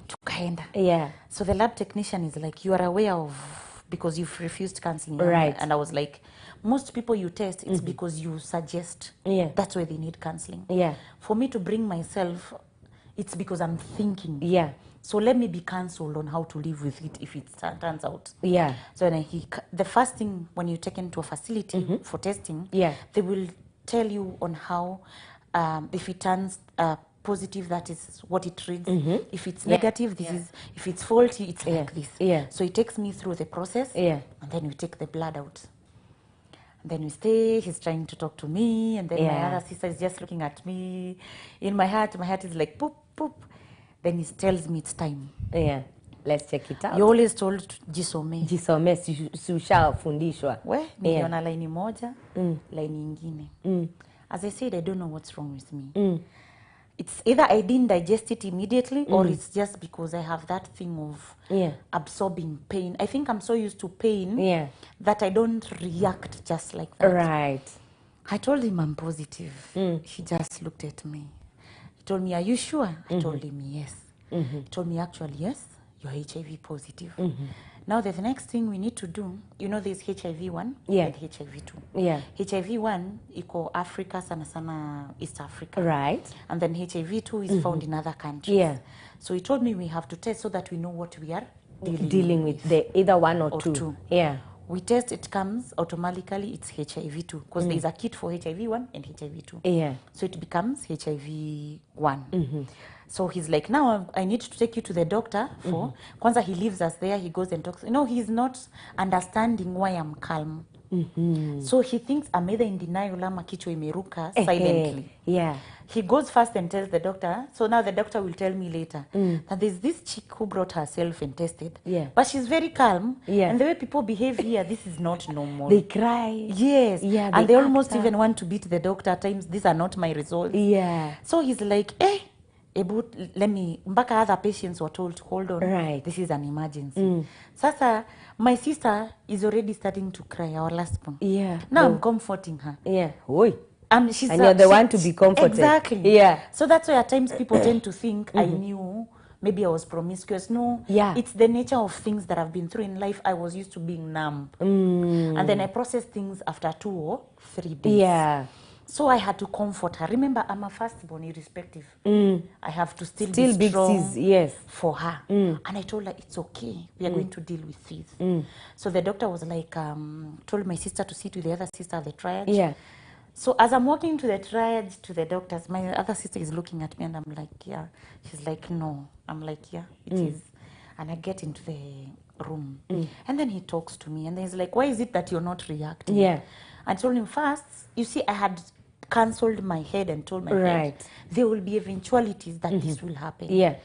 Tukaenda. Yeah. So the lab technician is like, you are aware of, because you've refused counseling. Right. And I was like, most people you test, it's because you suggest. Yeah. That's why they need counseling. Yeah. For me to bring myself, it's because I'm thinking. Yeah. So let me be counseled on how to live with it if it turns out. Yeah. So then the first thing when you take into a facility for testing, they will tell you on how, if it turns positive, that is what it reads. If it's negative, this is, if it's faulty, it's like this. Yeah. So it takes me through the process, and then we take the blood out. And then we stay, he's trying to talk to me, and then my other sister is just looking at me. In my heart is like, poop, poop. Then he tells me it's time. Yeah. Let's check it out. You're always told jisome. Jisome, si ushafundishwa. We, niliona laini moja, laini ingine. As I said, I don't know what's wrong with me. It's either I didn't digest it immediately or it's just because I have that thing of absorbing pain. I think I'm so used to pain that I don't react just like that. Right. I told him I'm positive. He just looked at me. He told me, are you sure? I told him yes. He told me, actually, yes, you're HIV positive. Now, the next thing we need to do, you know, there's HIV 1 and HIV 2. Yeah. HIV 1, iko Africa, sana East Africa. Right. And then HIV 2 is found in other countries. Yeah. So he told me we have to test so that we know what we are dealing with. The either one or two. Yeah. We test, it comes automatically, it's HIV 2 because there's a kit for HIV 1 and HIV 2. Yeah. So it becomes HIV 1. So he's like, now I need to take you to the doctor for, kwanza he leaves us there, he goes and talks. You know, he's not understanding why I'm calm. So he thinks I'm either in denial ama kichwa imeruka silently. Yeah. He goes first and tells the doctor. So now the doctor will tell me later that there's this chick who brought herself and tested. Yeah. But she's very calm. Yeah. And the way people behave here, this is not normal. They cry. Yes. Yeah, and they almost even want to beat the doctor at times. These are not my results. Yeah. So he's like, let me, mpaka other patients were told to hold on. Right. This is an emergency. Sasa, my sister is already starting to cry, our last one. Yeah. Now I'm comforting her. Yeah. Oi. And you're the one to be comforted. Exactly. Yeah. So that's why at times people tend to think I knew, maybe I was promiscuous. No. Yeah. It's the nature of things that I've been through in life. I was used to being numb. And then I process things after 2 or 3 days. Yeah. So I had to comfort her. Remember, I'm a firstborn, irrespective. I have to still be big strong sis, yes. for her. And I told her, it's okay. We are going to deal with this. So the doctor was like, told my sister to sit with the other sister at the triage. Yeah. So as I'm walking to the triage, to the doctors, my other sister is looking at me and I'm like, yeah. She's like, no. I'm like, yeah, it is. And I get into the room. And then he talks to me and then he's like, why is it that you're not reacting? Yeah. I told him first, you see, I had cancelled my head and told my head, there will be eventualities that this will happen. Yeah.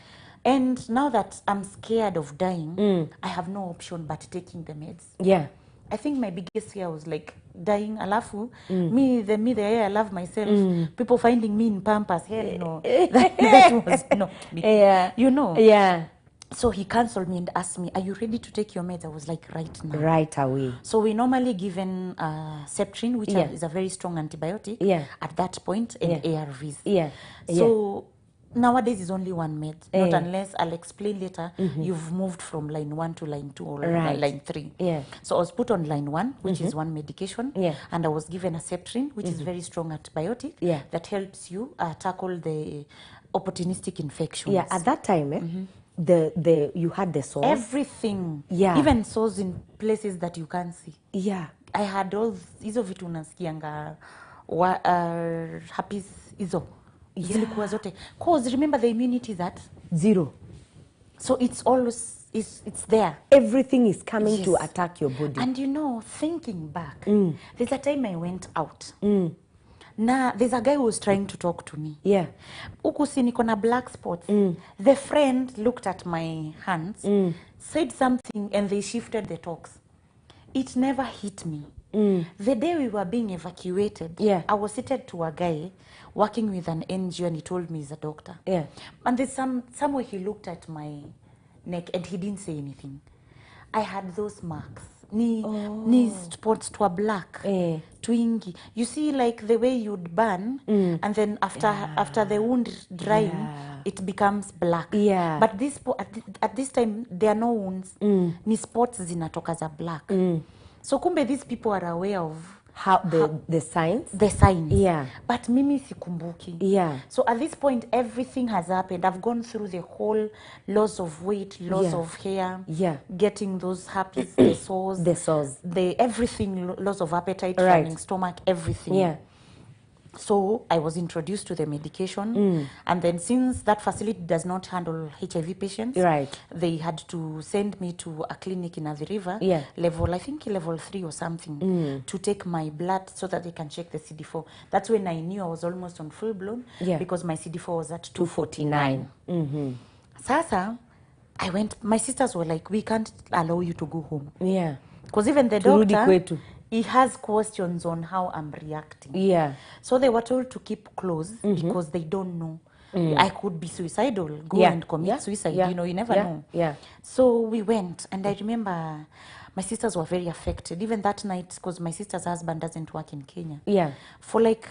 And now that I'm scared of dying, I have no option but taking the meds. Yeah. I think my biggest fear was like dying. Alafu, me the way I love myself, people finding me in Pampers, hell no. that was not me. Yeah. You know? Yeah. So he cancelled me and asked me, are you ready to take your meds? I was like, right now. Right away. So we normally given Septrin, which is a very strong antibiotic at that point, and ARVs. Yeah. So Nowadays is only one med, not unless I'll explain later. You've moved from line 1 to line 2 or line 3. Yeah. So I was put on line 1, which is one medication, and I was given a Septrin, which is very strong antibiotic that helps you tackle the opportunistic infections. Yeah, at that time, you had the sores. Everything. Yeah. Even sores in places that you can't see. Yeah. I had all hizo vitu unasikianga herpes hizo. Zilikuwa zote. Cause remember the immunity is at 0. So it's always it's there. Everything is coming to attack your body. And you know, thinking back, there's a time I went out. Now there's a guy who was trying to talk to me. Yeah. Huku si niko na black spots. The friend looked at my hands, said something, and they shifted the talks. It never hit me. The day we were being evacuated, I was seated to a guy working with an NGO, and he told me he's a doctor. Yeah. And there's somewhere he looked at my neck and he didn't say anything. I had those marks. Ni spots to a black. Twingy. You see, like the way you'd burn, and then after the wound drying, it becomes black. Yeah. But at this time, there are no wounds. Ni spots zinatoka za black. So kumbe these people are aware of the signs. The signs. Yeah. But mimi sikumbuki. Yeah. So at this point, everything has happened. I've gone through the whole loss of weight, loss of hair, getting those herpes, the sores, everything, loss of appetite, running stomach, everything. Yeah. So I was introduced to the medication, and then since that facility does not handle HIV patients, they had to send me to a clinic in Athi River, I think level 3 or something, to take my blood so that they can check the CD4. That's when I knew I was almost on full blown, because my CD4 was at 249. Sasa, I went, my sisters were like, we can't allow you to go home. Yeah. Because even the doctor, he has questions on how I'm reacting. Yeah. So they were told to keep close because they don't know. I could be suicidal, go and commit suicide. You know, you never know. Yeah. So we went, and I remember my sisters were very affected. Even that night, because my sister's husband doesn't work in Kenya. Yeah. For like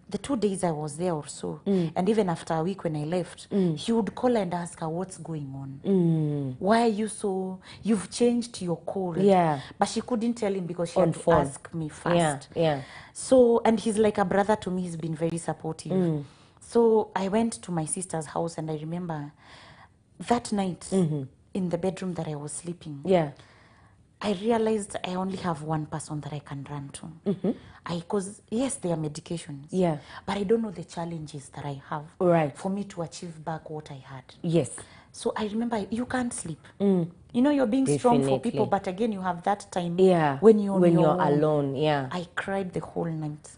the 2 days I was there or so, and even after a week when I left, he would call and ask her, what's going on? Why are you so, you've changed your code. Yeah. But she couldn't tell him because she had to ask me first. Yeah. So, and he's like a brother to me, he's been very supportive. So I went to my sister's house, and I remember that night in the bedroom that I was sleeping. Yeah. I realized I only have one person that I can run to. Because, yes, there are medications. Yeah. But I don't know the challenges that I have for me to achieve back what I had. Yes. So I remember you can't sleep. You know, you're being strong for people, but again, you have that time when you're alone. Yeah. I cried the whole night.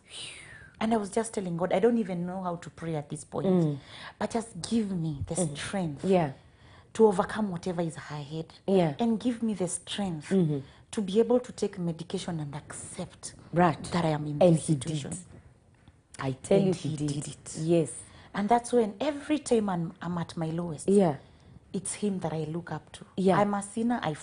And I was just telling God, I don't even know how to pray at this point. But just give me the strength. Yeah. To overcome whatever is ahead, and give me the strength to be able to take medication and accept that I am in this situation. I tell you, he did it. Yes. And that's when every time I'm at my lowest, it's him that I look up to. Yeah. I'm a sinner. I've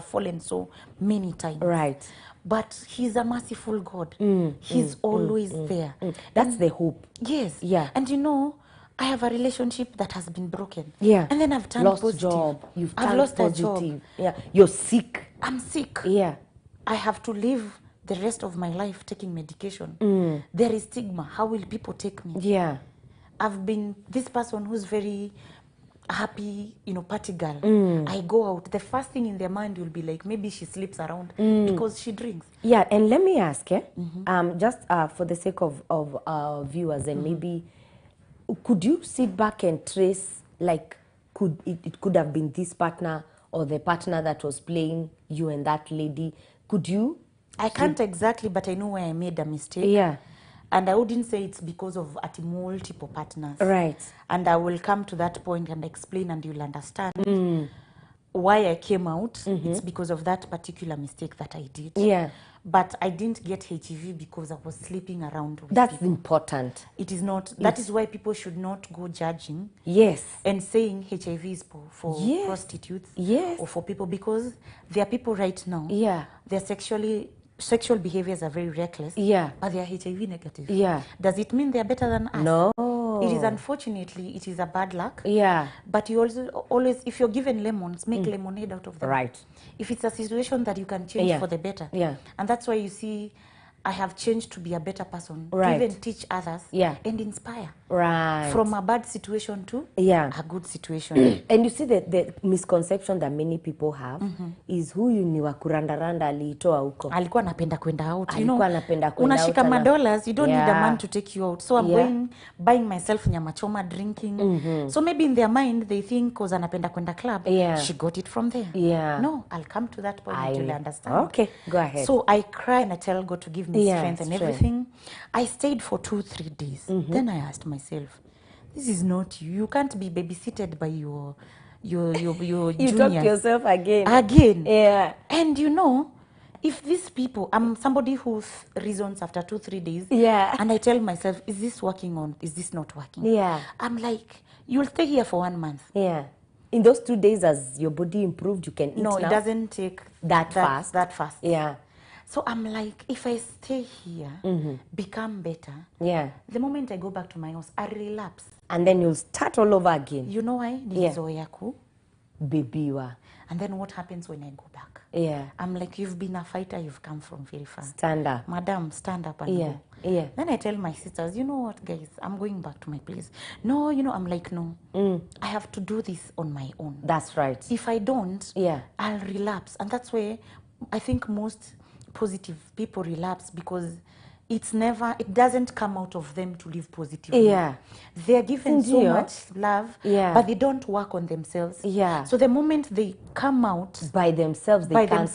fallen so many times. Right. But he's a merciful God. He's always there. That's the hope. Yes. Yeah. And you know, I have a relationship that has been broken. Yeah. And then I've turned positive. Job. I've lost a job. Yeah. You're sick. I'm sick. Yeah. I have to live the rest of my life taking medication. There is stigma. How will people take me? Yeah. I've been this person who's very happy, you know, party girl. I go out. The first thing in their mind will be like, maybe she sleeps around because she drinks. Yeah. And let me ask, just for the sake of our viewers, and maybe, could you sit back and trace, like, it could have been this partner or the partner that was playing you and that lady? Could you? I can't exactly, but I know where I made a mistake. Yeah. And I wouldn't say it's because of multiple partners. Right. And I will come to that point and explain, and you'll understand why I came out. It's because of that particular mistake that I did. Yeah. But I didn't get HIV because I was sleeping around with people. Important. It is not. That is why people should not go judging. Yes. And saying HIV is for prostitutes. Yes. Or for people, because there are people right now. Yeah. They're sexual behaviors are very reckless. Yeah. But they are HIV negative. Yeah. Does it mean they're better than us? No. It is unfortunately, it is a bad luck. Yeah. But you also always, if you're given lemons, make lemonade out of them. Right. If it's a situation that you can change for the better. Yeah. And that's why you see, I have changed to be a better person. Right. To even teach others. Yeah. And inspire. Right. From a bad situation to a good situation. And you see the misconception that many people have is huyu ni wa kurandaranda aliitoa huko. Alikuwa anapenda kwenda out. Alikuwa anapenda kwenda out. Unashika $, you don't need a man to take you out. So I'm going, buying myself nyama choma, drinking. So maybe in their mind, they think because anapenda kwenda club, she got it from there. Yeah. No, I'll come to that point until I understand. Okay, go ahead. So I cry and I tell God to give me strength and everything. I stayed for 2-3 days. Then I asked myself, this is not you. You can't be babysitted by your you juniors. Talk to yourself again. Yeah. And you know, if these people, I'm somebody who reasons after 2-3 days. Yeah. And I tell myself, is this working on? Is this not working? Yeah. I'm like, you'll stay here for 1 month. Yeah. In those 2 days, as your body improved, you can eat No, now? it doesn't take that fast. That fast. Yeah. So I'm like, if I stay here, become better, the moment I go back to my house, I relapse. And then you'll start all over again. You know why? Nilizoea ku bebiwa. And then what happens when I go back? Yeah. I'm like, you've been a fighter, you've come from very far. Stand up. Madam, stand up and go. Yeah. Then I tell my sisters, you know what, guys, I'm going back to my place. No, you know, I'm like, no. I have to do this on my own. That's right. If I don't, I'll relapse. And that's where I think most positive people relapse, because it doesn't come out of them to live positively. Yeah. They're given so much love, but they don't work on themselves. Yeah. So the moment they come out by themselves, they can't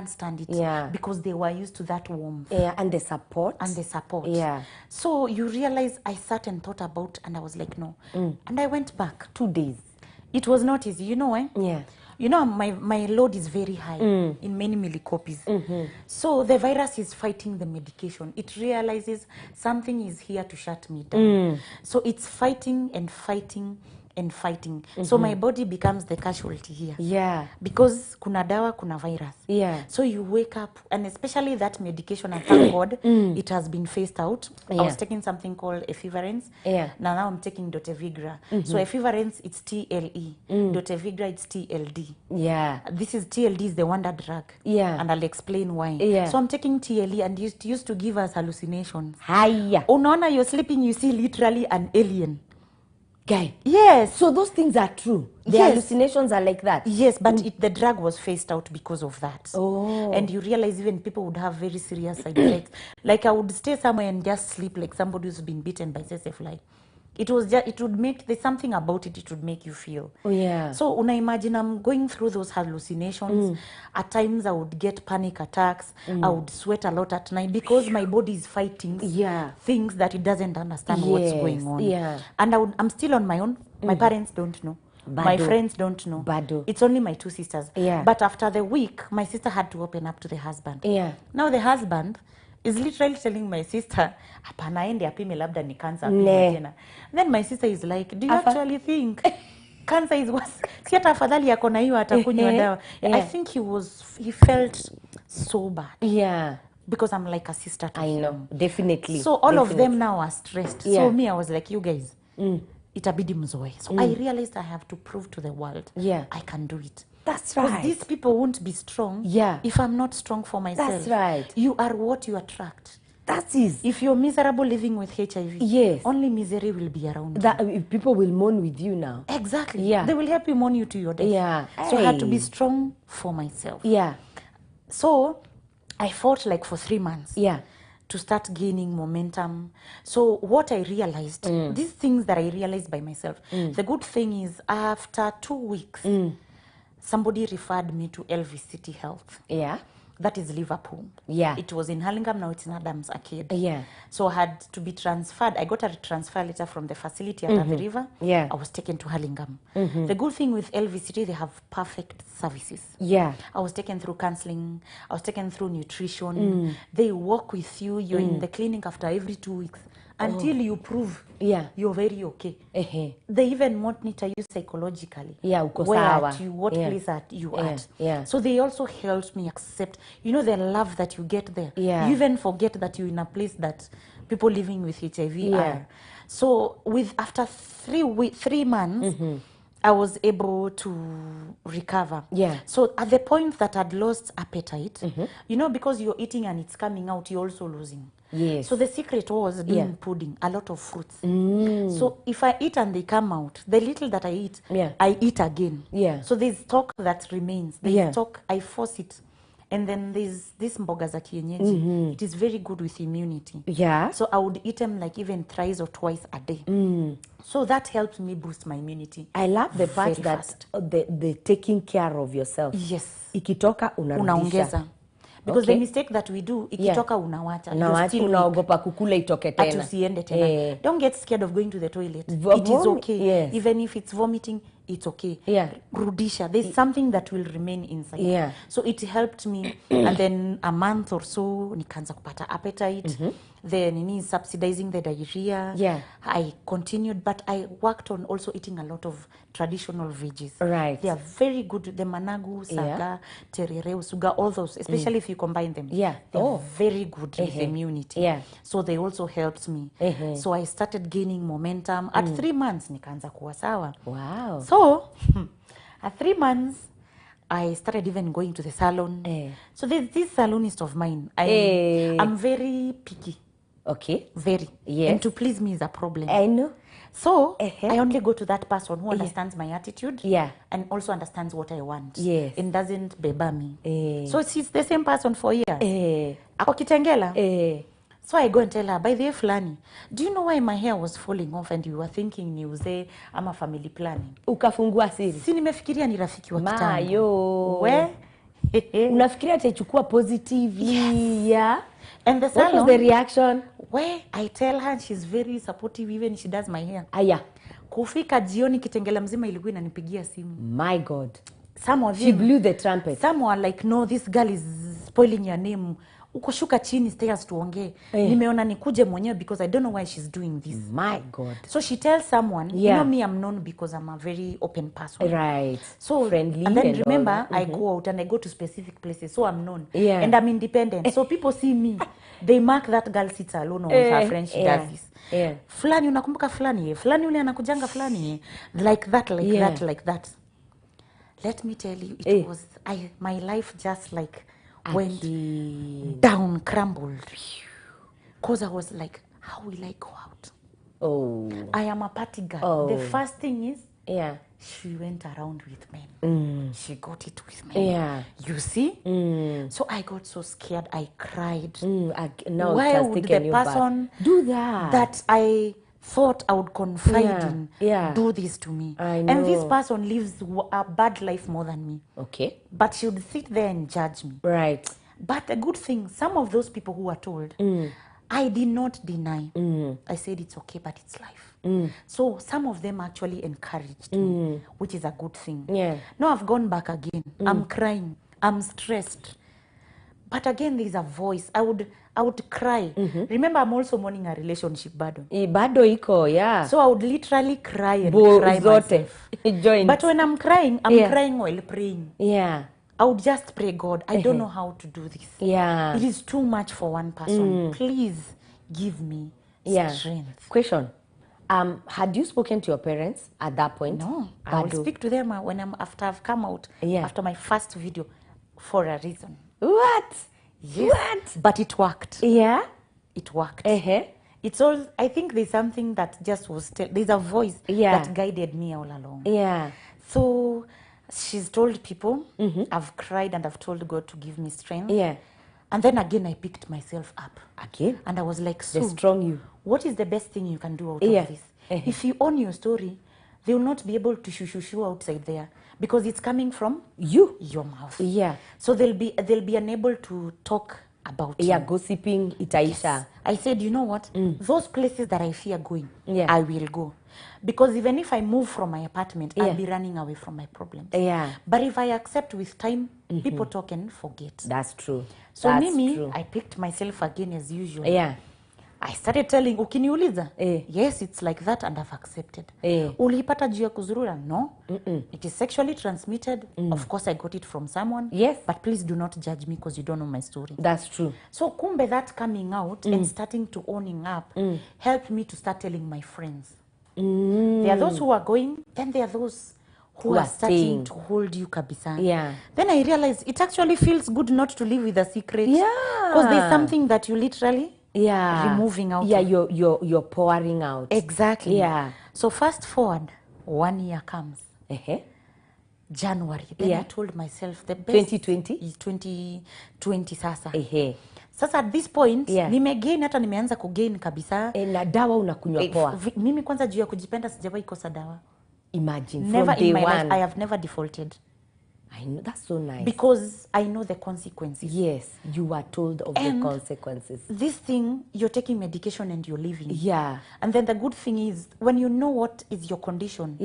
stand it. Yeah. Because they were used to that warmth. Yeah, and the support. Yeah. So you realize, I sat and thought about, and I was like, no. And I went back 2 days. It was not easy. You know why? Yeah. You know, my load is very high in many millicopies. So the virus is fighting the medication. It realizes something is here to shut me down. So it's fighting and fighting and fighting. So my body becomes the casualty here. Yeah. Because kuna dawa, kuna virus. Yeah. So you wake up, and especially that medication, and thank God, it has been phased out. I was taking something called Efivarence. Yeah. Now I'm taking Dotevigra. So Efivarence, it's TLE. Dotevigra, it's TLD. Yeah. This is TLD is the wonder drug. Yeah. And I'll explain why. Yeah. So I'm taking TLE, and it used to give us hallucinations. Hiya. Unaona, you're sleeping, you see literally an alien. Guy. Yes. So those things are true. The hallucinations are like that. Yes, but the drug was phased out because of that. Oh. And you realize even people would have very serious side effects. Like I would stay somewhere and just sleep like somebody who's been bitten by a fly. It would make, there's something about it, it would make you feel. Oh, yeah. So when I imagine I'm going through those hallucinations, at times I would get panic attacks, I would sweat a lot at night because my body is fighting things that it doesn't understand what's going on. Yeah. And I'm still on my own. My parents don't know. Bado. My friends don't know. Bado. It's only my 2 sisters. Yeah. But after the week, my sister had to open up to the husband. Yeah. Now the husband is literally telling my sister, hapana ende apime labda ni cancer tena. Then my sister is like, do you actually think cancer is worse? Si hata afadhali yako na hiyo atakunywa dawa. I think he felt so bad. Yeah. Because I'm like a sister to him. I know, definitely. So all of them now are stressed. Yeah. So me, I was like, you guys, itabidi mzoe. So I realized I have to prove to the world I can do it. That's right. Because these people won't be strong if I'm not strong for myself. That's right. You are what you attract. That is. If you're miserable living with HIV, only misery will be around you. People will mourn with you now. Exactly. Yeah. They will help you mourn you to your death. Yeah. So I had to be strong for myself. Yeah. So I fought like for 3 months. Yeah. To start gaining momentum. So what I realized, these things that I realized by myself, the good thing is after 2 weeks, somebody referred me to Elvis City Health. Yeah. That is Liverpool. Yeah. It was in Hurlingham, now it's in Adams Arcade. Yeah. So I had to be transferred. I got a transfer letter from the facility under the river. Yeah. I was taken to Hurlingham. The good thing with Elvis City, they have perfect services. Yeah. I was taken through counseling. I was taken through nutrition. They work with you. You're in the clinic after every 2 weeks. Until you prove you're very okay. They even monitor you psychologically. Yeah, where at you, what place are you at. Yeah. So they also helped me accept, you know, the love that you get there. Yeah. You even forget that you're in a place that people living with HIV are. So after 3 months, I was able to recover. Yeah. So at the point that I'd lost appetite, because you're eating and it's coming out, you're also losing. Yes. So the secret was doing pudding, a lot of fruits. So if I eat and they come out, the little that I eat, I eat again. Yeah. So there's stock that remains. There's stock, I force it. And then there's this mboga za kienyeji. It is very good with immunity. Yeah. So I would eat them like even thrice or twice a day. So that helped me boost my immunity. I love the part very that fast. the taking care of yourself. Yes. Ikitoka unarudisha. Unaongeza. Because the mistake that we do, ikitoka unawacha. Unaogopa kukula itoke tena. Atusiende tena. Don't get scared of going to the toilet. It is okay. Yes. Even if it's vomiting, it's okay. Yeah. Rudisha. There's something that will remain inside. Yeah. So it helped me. And then a month or so, nikaanza kupata appetite. Then subsidizing the diarrhea. Yeah. I continued, but I worked on also eating a lot of traditional veggies. Right. They are very good. The managu, saga, terere, usuga, all those, especially if you combine them. Yeah. They are very good with immunity. Yeah. So they also helped me. So I started gaining momentum. At 3 months, nikaanza kuwa sawa. Wow. So at 3 months, I started even going to the salon. So there's this salonist of mine. I'm very picky. Okay. Very. Yes. And to please me is a problem. I know. So I only go to that person who understands my attitude. Yeah. And also understands what I want. Yes. And doesn't beba me. So she's the same person for years. Ako Kitengela. So I go and tell her, by the way, Fulani, do you know why my hair was falling off and you were thinking niuze ama family planning? Ukafungua siri. Si nimefikiria ni rafiki wa kitambo. Mayo. We? Unafikiria atachukua positively. Yeah. And the What salon, was the reaction? Where I tell her she's very supportive, even she does my hair. Aya. Kufika jioni Kitengela mzima ilikuwa inanipigia simu. My God. Some of She blew the trumpet. Some were like, no, this girl is spoiling your name. Ukoshuka chini stairs tuongee. Nimeona nikuje mwenyewe because I don't know why she's doing this. My God. So she tells someone, you know me, I'm known because I'm a very open person. Right. So friendly. And then remember, I go out and I go to specific places, so I'm known. Yeah. And I'm independent. So people see me. They mark that girl sits alone or with her friend, she does this. Yeah. Fulani unakumbuka fulani, fulani ule anakujanga fulani, like that, like that. Let me tell you, it was my life just like went down, crumbled. Because I was like, how will I go out? Oh. I am a party girl. The first thing is, she went around with men. She got it with men. Yeah. You see? So I got so scared. I cried. Now why would the person do that? That I thought I would confide in do this to me? I know. And this person lives a bad life more than me. Okay. But she would sit there and judge me. Right. But the good thing, some of those people who were told, I did not deny. I said it's okay, but it's life. So some of them actually encouraged me, which is a good thing. Yeah. Now I've gone back again. I'm crying. I'm stressed. But again, there's a voice. I would cry. Remember, I'm also mourning a relationship bado. Bado iko, yeah. So I would literally cry and cry myself. But when I'm crying crying while praying. Yeah. I would just pray, God, I don't know how to do this. Yeah. It is too much for one person. Please give me strength. Question. Had you spoken to your parents at that point? No. I will speak to them after I've come out, after my first video, for a reason. What? Yes. What? But it worked. Yeah? It worked. It's all, I think there's something that just was, there's a voice that guided me all along. Yeah. So she's told people, I've cried and I've told God to give me strength. Yeah. And then again, I picked myself up. Again? And I was like, so, the strong you. What is the best thing you can do out of this? If you own your story, they will not be able to shoo outside there because it's coming from your mouth. Yeah. So they'll be unable to talk about you. Gossiping, itaisha. Yes. I said, you know what? Those places that I fear going, I will go. Because even if I move from my apartment, I'll be running away from my problems. Yeah. But if I accept with time, people talk and forget. That's true. So Mimi, I picked myself again as usual. Yeah. I started telling, ukiniuliza, yes, it's like that and I've accepted. Uliipata juu ya kuzurura? No. It is sexually transmitted. Of course, I got it from someone. Yes. But please do not judge me because you don't know my story. That's true. So, kumbe that coming out and starting to owning up helped me to start telling my friends. There are those who are going, then there are those who are starting to hold you kabisa. Yeah. Then I realized it actually feels good not to live with a secret. Yeah. Because there's something that you literally removing out. Yeah, you're pouring out. Exactly. Yeah. So fast forward, 1 year comes. January. Then I told myself the best 2020 is 2020 sasa. Sasa at this point nimegain, hata nimeanza kugain kabisa. Na dawa unakunywa poa. Mimi kwanza juu ya kujipenda sijawahi kosa dawa. Imagine never from day in my one. life I have never defaulted. I know, that's so nice. Because I know the consequences. Yes, you are told of the consequences. This thing, you're taking medication and you're living. Yeah. And then the good thing is, when you know what is your condition,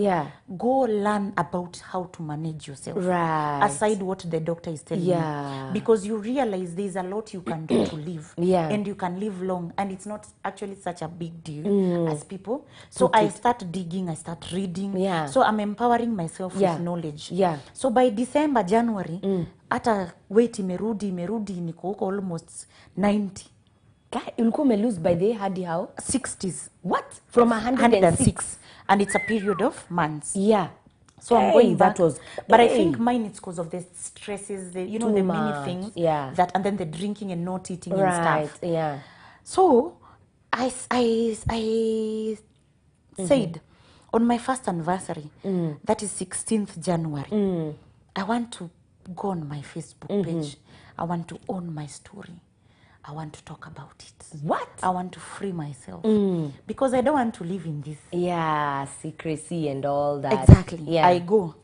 go learn about how to manage yourself. Right. Aside what the doctor is telling you. Because you realize there's a lot you can do to live. And you can live long. And it's not actually such a big deal as people. So I start digging, I start reading. So I'm empowering myself with knowledge. So by December, January, hata weight imerudi niko huko almost 90. Ulikuwa umelose by the hadi how? 60s. What? From 106. And it's a period of months. Yeah. So I'm going back. That was, but I think mine it's because of the stresses, the Too many things. That, and then the drinking and not eating and stuff. Yeah. So I said on my first anniversary, that is 16th January, I want to go on my Facebook page. I want to own my story. I want to talk about it. What? I want to free myself. Because I don't want to live in this. Yeah, secrecy and all that. Exactly. Yeah. I go.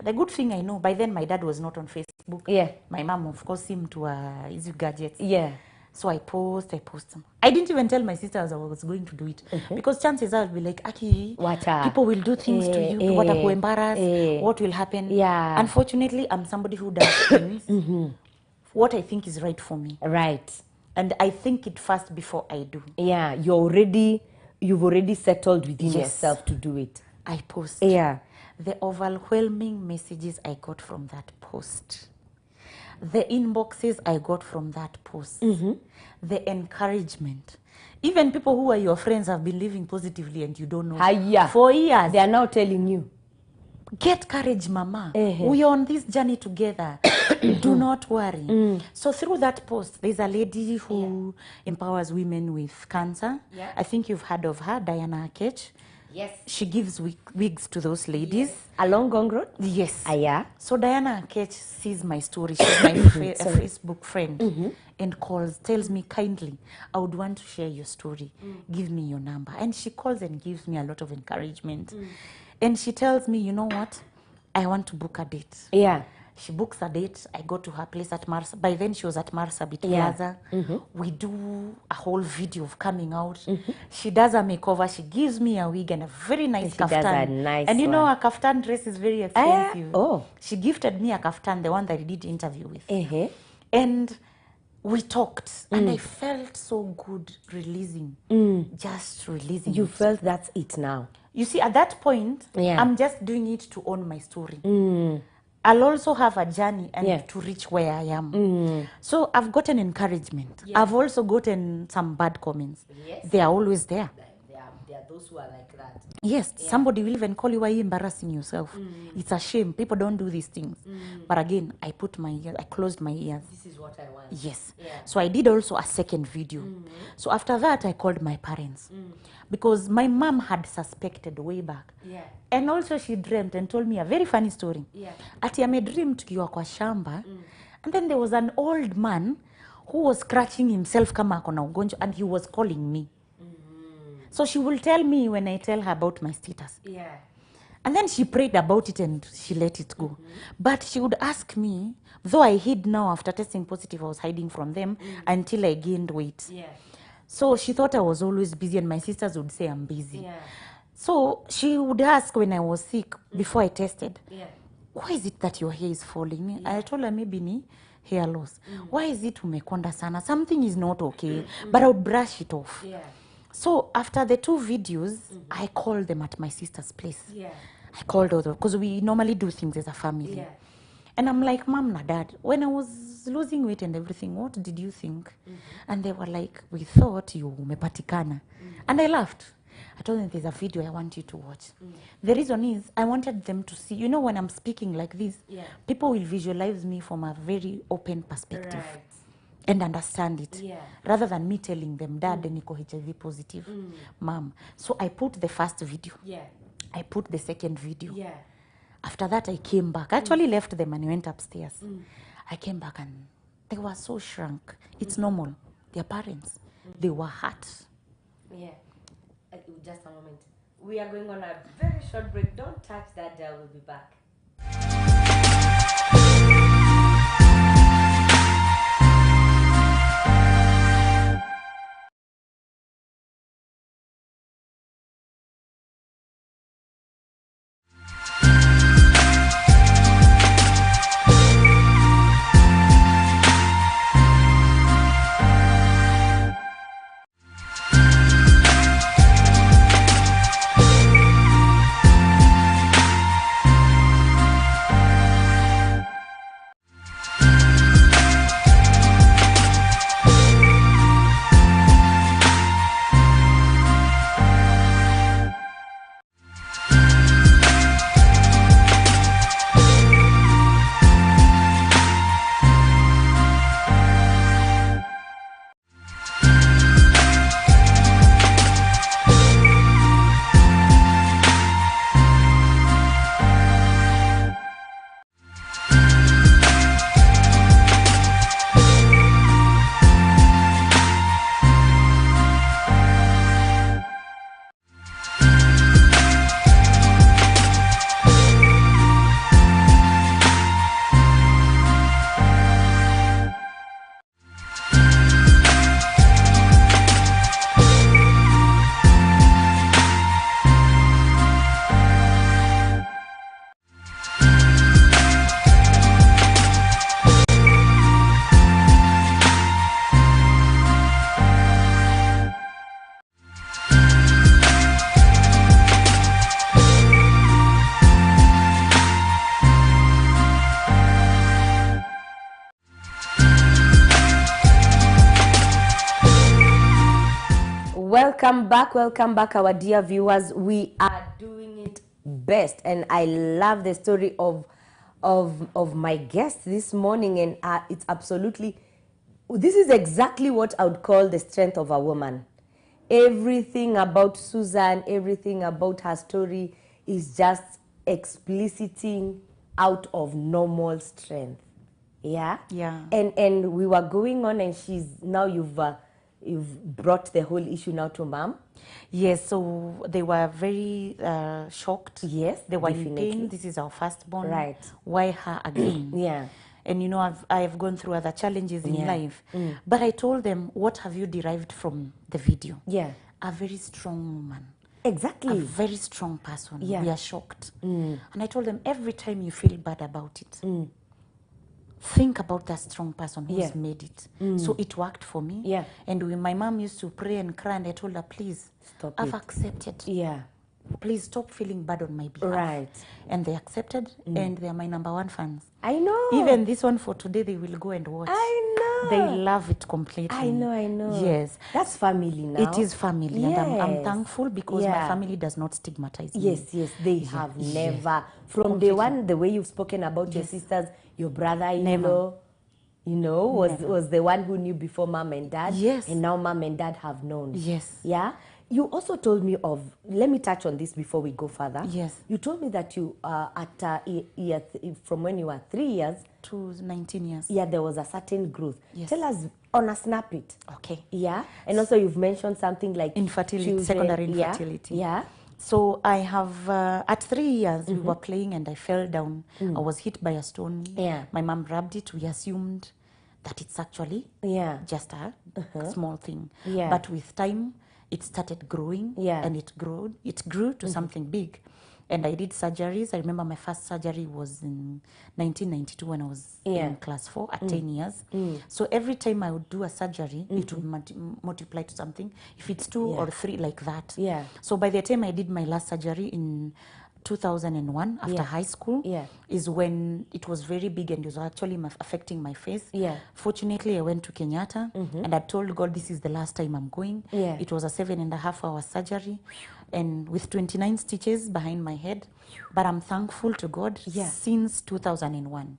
The good thing I know, by then my dad was not on Facebook. Yeah. My mom, of course, seemed to use gadgets. Yeah. So I post them. I didn't even tell my sisters I was going to do it. Because chances are I'll be like, Aki, people will do things to you. What are embarrassed? What will happen? Yeah. Unfortunately, I'm somebody who does things what I think is right for me. Right. And I think it first before I do. Yeah, you've already settled within yourself to do it. I post. Yeah. The overwhelming messages I got from that post. The inboxes I got from that post. The encouragement. Even people who are your friends have been living positively and you don't know. For years. They are now telling you. Get courage, mama. We are on this journey together. Do not worry. So through that post, there's a lady who empowers women with cancer. I think you've heard of her, Diana Akech. Yes. She gives wigs to those ladies. Along Gong Road? Yes. Yeah. So Diana Akech sees my story. She's my a Facebook friend and tells me kindly, I would want to share your story. Give me your number. And she calls and gives me a lot of encouragement. And she tells me, you know what? I want to book a date. Yeah. She books a date. I go to her place at Marsa. By then, she was at Marsabit Plaza. We do a whole video of coming out. She does a makeover. She gives me a wig and a very nice kaftan. Does a nice and you know, one. a kaftan dress is very expensive. Oh. She gifted me a kaftan, the one that I did the interview with. And we talked. And I felt so good releasing. Just releasing. You felt that's it now. You see, at that point, I'm just doing it to own my story. I'll also have a journey and to reach where I am. So I've gotten encouragement. I've also gotten some bad comments. They are always there. There are those who are like that. Yes, somebody will even call you, why are you embarrassing yourself? It's a shame. People don't do these things. But again, I closed my ears. This is what I want. Yes. So I did also a second video. So after that, I called my parents. Because my mom had suspected way back. And also she dreamt and told me a very funny story. Ati amedream tukiwa kwa shamba. And then there was an old man who was scratching himself kama akona ugonjwa and he was calling me. So she will tell me when I tell her about my status. And then she prayed about it and she let it go. But she would ask me, though I hid now after testing positive, I was hiding from them until I gained weight. So she thought I was always busy and my sisters would say I'm busy. So she would ask when I was sick before I tested. why is it that your hair is falling? I told her maybe ni hair loss. Why is it umekonda sana? Something is not okay, but I'll brush it off. So after the 2 videos, I called them at my sister's place. I called her because we normally do things as a family. And I'm like, Mom na Dad, when I was losing weight and everything, what did you think? And they were like, we thought you umepatikana. And I laughed. I told them, there's a video I want you to watch. The reason is, I wanted them to see, you know, when I'm speaking like this, people will visualize me from a very open perspective. And understand it, rather than me telling them, Dad, niko HIV positive, Mom. So I put the first video. I put the second video. After that, I came back. I actually left them and went upstairs. I came back and they were so shrunk. It's normal. Their parents, they were hurt. Just a moment. We are going on a very short break. Don't touch that dial. We'll be back. Welcome back, our dear viewers. We are doing it best, and I love the story of my guest this morning, and it's absolutely, this is exactly what I would call the strength of a woman. Everything about Susan, everything about her story is just expliciting out of normal strength. Yeah? And we were going on, and she's now you've brought the whole issue now to Mom. Yes, so they were very shocked. Yes, they were in pain. This is our firstborn. Right. Why her again? And you know, I've gone through other challenges in life. But I told them, what have you derived from the video? A very strong woman. Exactly. A very strong person. We are shocked. And I told them, every time you feel bad about it, think about that strong person who's made it. So it worked for me. And when my mom used to pray and cry, and I told her, please, I've accepted. Please stop feeling bad on my behalf. And they accepted, and they are my #1 fans. I know. Even this one for today, they will go and watch. I know. They love it completely. I know. Yes. That's family now. It is family. And I'm thankful because my family does not stigmatize me. Yes. They have never. From day one, the way you've spoken about your sisters, your brother-in-law, you know, was the one who knew before Mom and Dad. And now Mom and Dad have known. Yeah? You also told me of, let me touch on this before we go further. You told me that you, from when you were 3 years to 19 years. There was a certain growth. Tell us on a snap it. Okay. And also you've mentioned something like infertility, children, secondary infertility. So I have, at 3 years, we were playing and I fell down. I was hit by a stone. My mom grabbed it. We assumed that it's actually just a small thing. But with time, it started growing and it grew to something big. And I did surgeries. I remember my first surgery was in 1992 when I was in class 4 at 10 years. So every time I would do a surgery, it would multiply to something. If it's 2 or 3 like that. So by the time I did my last surgery in 2001 after high school is when it was very big and it was actually affecting my face. Fortunately, I went to Kenyatta and I told God, this is the last time I'm going. It was a 7.5-hour surgery and with 29 stitches behind my head. But I'm thankful to God since 2001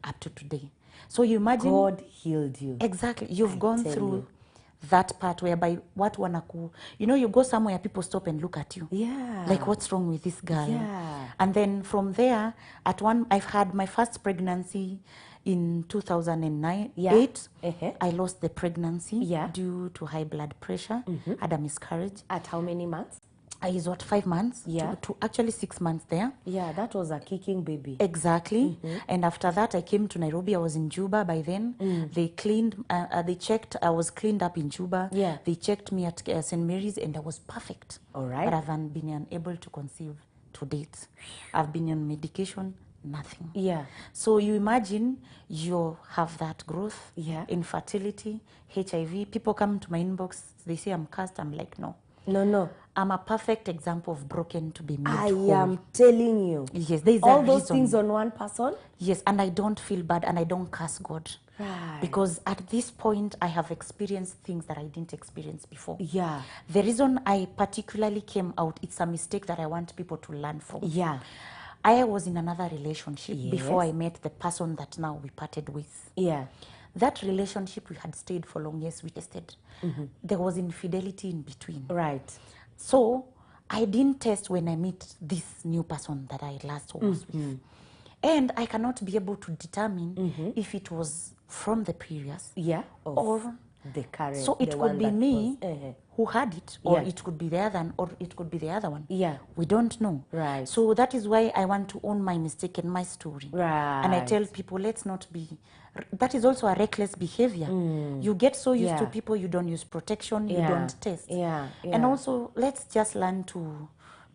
up to today. So you imagine God healed you. Exactly. You've gone through that part whereby what wanaku, you know, you go somewhere, people stop and look at you. Like, what's wrong with this girl? And then from there, I've had my first pregnancy in 2009, 8. I lost the pregnancy due to high blood pressure, had a miscarriage. At how many months? I was 5 months to actually 6 months there. That was a kicking baby. Exactly. And after that, I came to Nairobi. I was in Juba by then. They cleaned, they checked, I was cleaned up in Juba. They checked me at St. Mary's and I was perfect. All right. But I've been unable to conceive to date. I've been on medication, nothing. So you imagine you have that growth, infertility, HIV. People come to my inbox, they say I'm cursed. I'm like, no. No. I'm a perfect example of broken to be made whole. I am telling you. Yes, there's all a those reason. Things on one person. Yes, and I don't feel bad and I don't curse God. Right. Because at this point, I have experienced things that I didn't experience before. Yeah. The reason I particularly came out, it's a mistake that I want people to learn from. Yeah. I was in another relationship before I met the person that now we parted with. Yeah. That relationship, we had stayed for long. Yes, we tested. There was infidelity in between. Right. So I didn't test when I meet this new person that I last was with. And I cannot be able to determine if it was from the previous or the current. So it could be me who had it, or it could be the other one, or it could be the other one. We don't know. Right. So that is why I want to own my mistake and my story. Right. And I tell people, let's not be. That is also a reckless behavior. You get so used to people, you don't use protection, you don't test. And also, let's just learn to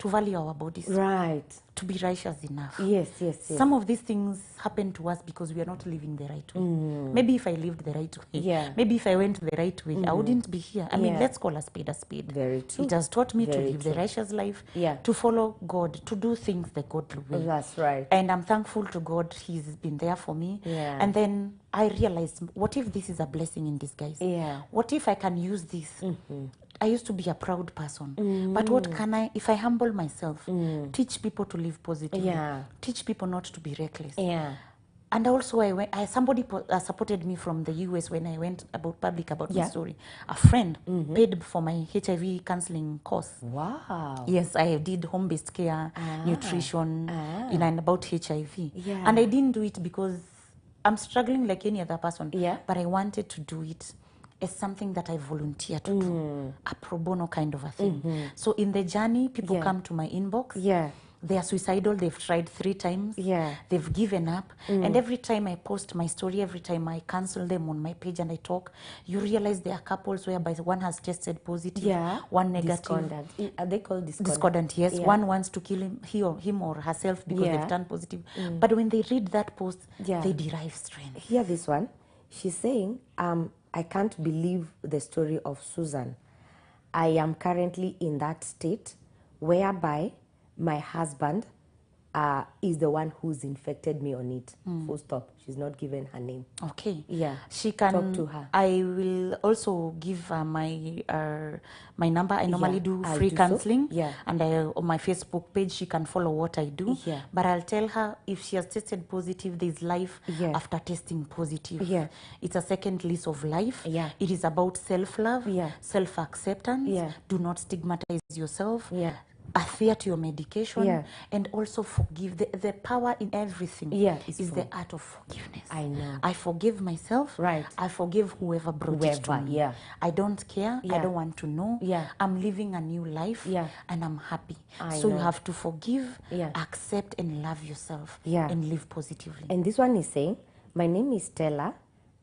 value our bodies. Right. To be righteous enough. Yes. Some of these things happen to us because we are not living the right way. Maybe if I lived the right way, maybe if I went the right way, I wouldn't be here. I mean, let's call a spade a spade. Very true. It has taught me to live the righteous life, to follow God, to do things the godly way. That's right. And I'm thankful to God. He's been there for me. And then I realized, what if this is a blessing in disguise? What if I can use this? I used to be a proud person. But what can I, if I humble myself, teach people to live positively, teach people not to be reckless. And also, somebody supported me from the US when I went public about my story. A friend paid for my HIV counseling course. Wow. Yes, I did home-based care, nutrition, and about HIV. And I didn't do it because I'm struggling like any other person. But I wanted to do it as something that I volunteer to do, a pro bono kind of a thing. So in the journey, people come to my inbox. They are suicidal. They've tried 3 times. They've given up. And every time I post my story, every time I cancel them on my page and I talk, you realize there are couples whereby one has tested positive, one negative. Discordant. Are they called discordant? Discordant, yes. One wants to kill him or herself because they've turned positive. But when they read that post, they derive strength. Hear this one. She's saying, I can't believe the story of Susan. I am currently in that state whereby my husband is the one who's infected me on it. Full stop. She's not given her name. Okay. Yeah. She can talk to her. I will also give my number. I normally do free counseling. And on my Facebook page, she can follow what I do. But I'll tell her if she has tested positive, there's life after testing positive. It's a second lease of life. It is about self-love, self-acceptance. Do not stigmatize yourself. Adhere to your medication and also forgive. The power in everything is the art of forgiveness. I know. I forgive myself. I forgive whoever brought it to me. I don't care. I don't want to know. I'm living a new life and I'm happy. So you have to forgive, accept and love yourself and live positively. And this one is saying, my name is Stella.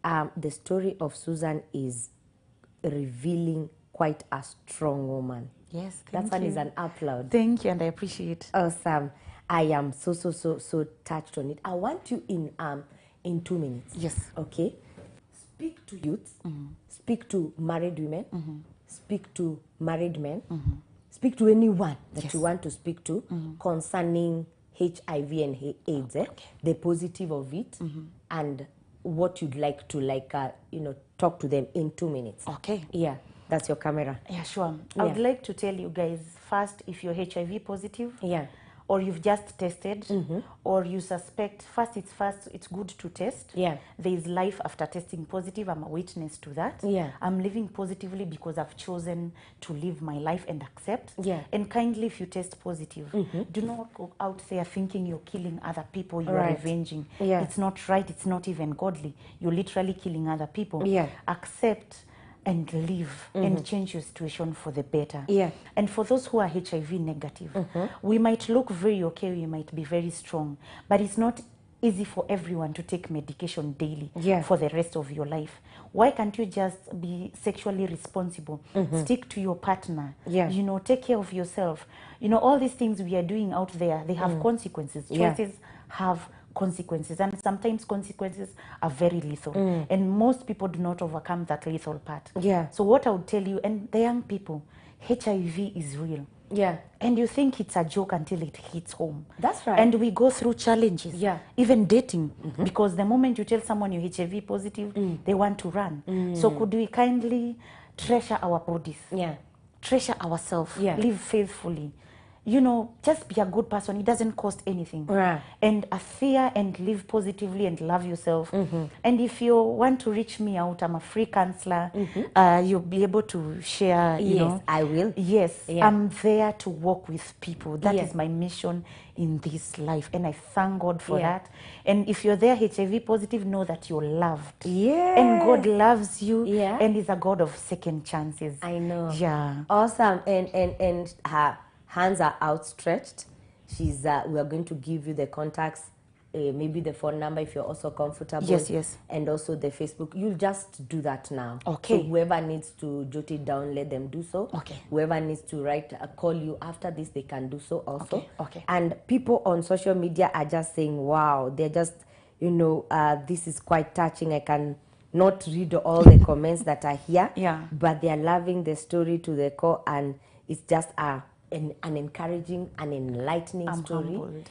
The story of Susan is revealing quite a strong woman. Yes, That one is an upload. Thank you, and I appreciate. Awesome. I am so touched on it. I want you in 2 minutes. Yes. Okay. Speak to youths. Speak to married women. Speak to married men. Speak to anyone that you want to speak to concerning HIV and AIDS. The positive of it and what you'd like to talk to them in 2 minutes. Okay. Yeah. That's your camera. Yeah, sure. I would like to tell you guys first, if you're HIV positive, or you've just tested, or you suspect, first, it's good to test. Yeah. There is life after testing positive. I'm a witness to that. Yeah. I'm living positively because I've chosen to live my life and accept. Yeah. And kindly, if you test positive, do not go out there thinking you're killing other people, you're revenging. Yeah. It's not right, it's not even godly. You're literally killing other people. Yeah. Accept and live and change your situation for the better. Yeah. And for those who are HIV negative, we might look very okay, we might be very strong, but it's not easy for everyone to take medication daily for the rest of your life. Why can't you just be sexually responsible? Stick to your partner. You know, take care of yourself. You know, all these things we are doing out there, they have consequences. Choices have consequences, and sometimes consequences are very lethal, and most people do not overcome that lethal part. So what I would tell you, and the young people, HIV is real. And you think it's a joke until it hits home. That's right. And we go through challenges, even dating, because the moment you tell someone you're HIV positive, they want to run. So could we kindly treasure our bodies, treasure ourselves, live faithfully, you know, just be a good person. It doesn't cost anything. And fear and live positively and love yourself. And if you want to reach me out, I'm a free counselor. You'll be able to share, you know. I will. Yes, I'm there to work with people. That is my mission in this life. And I thank God for that. And if you're there HIV positive, know that you're loved. And God loves you and is a God of second chances. I know. Awesome. And her hands are outstretched. She's we are going to give you the contacts, maybe the phone number if you're also comfortable. And also the Facebook. You'll just do that now. So whoever needs to jot it down, let them do so. Whoever needs to call you after this, they can do so also. And people on social media are just saying, wow, they're just, you know, this is quite touching. I can not read all the comments that are here, but they are loving the story to the core, and it's just an encouraging and enlightening story. Humbled.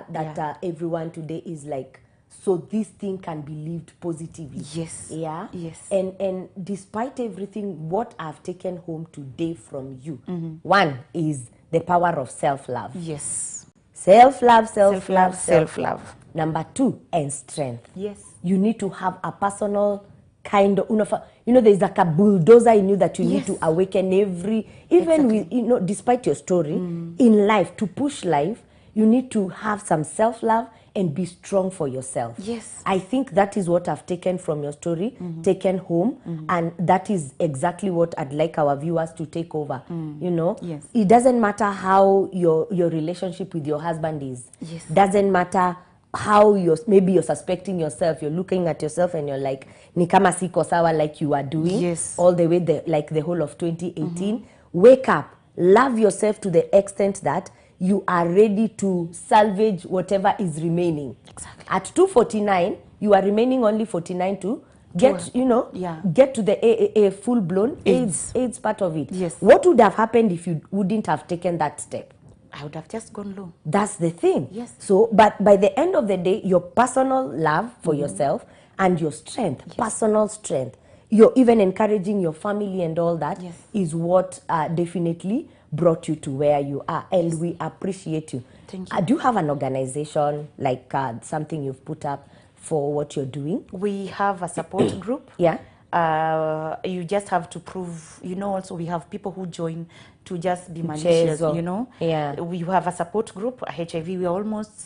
That everyone today is like, so this thing can be lived positively. And despite everything, what I've taken home today from you, one is the power of self-love. Self-love, self-love, self-love. Number two, and strength. You need to have a personal kind of, you know, there's like a bulldozer in you that you need to awaken even with, you know, despite your story, in life, to push life, you need to have some self-love and be strong for yourself. I think that is what I've taken from your story, taken home, and that is exactly what I'd like our viewers to take over. You know, it doesn't matter how your relationship with your husband is. Doesn't matter how maybe you're suspecting yourself, you're looking at yourself and you're like, ni kama siko sawa, like you are doing all the way like the whole of 2018. Wake up, love yourself to the extent that you are ready to salvage whatever is remaining. At 249, you are remaining only 49 to get, you know, get to the full-blown AIDS part of it. What would have happened if you wouldn't have taken that step? I would have just gone low. That's the thing. So, but by the end of the day, your personal love for yourself and your strength, personal strength, you're even encouraging your family and all that is what definitely brought you to where you are. And we appreciate you. Thank you. Do you have an organization, like something you've put up for what you're doing? We have a support group. You just have to prove, you know, also we have people who join to just be malicious, you know. We have a support group, HIV. We are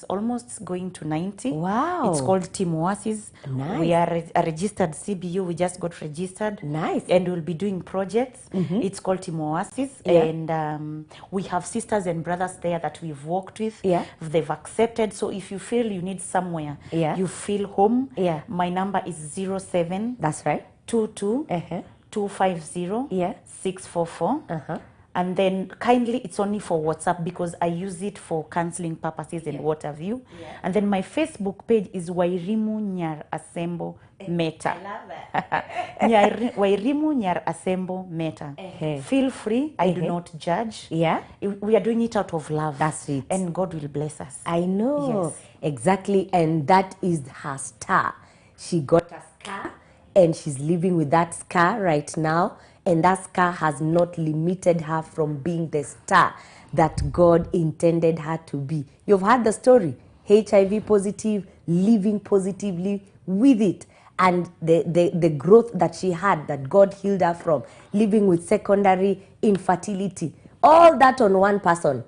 almost going to 90. Wow. It's called Team Oasis. We are a registered CBU. We just got registered. And we'll be doing projects. It's called Team Oasis. And we have sisters and brothers there that we've worked with. They've accepted. So if you feel you need somewhere, you feel home, my number is 07. That's right. 22 250 644. And then kindly, it's only for WhatsApp because I use it for counseling purposes and what have you. And then my Facebook page is Wairimu Nyar Asembo Meta. I love that. Wairimu Nyar Asembo Meta. Feel free. I do not judge. Yeah. We are doing it out of love. That's it. And God will bless us. I know. Yes. Exactly. And that is her star. She got a scar and she's living with that scar right now. And that scar has not limited her from being the star that God intended her to be. You've heard the story. HIV positive, living positively with it. And the growth that she had, that God healed her from, living with secondary infertility. All that on one person.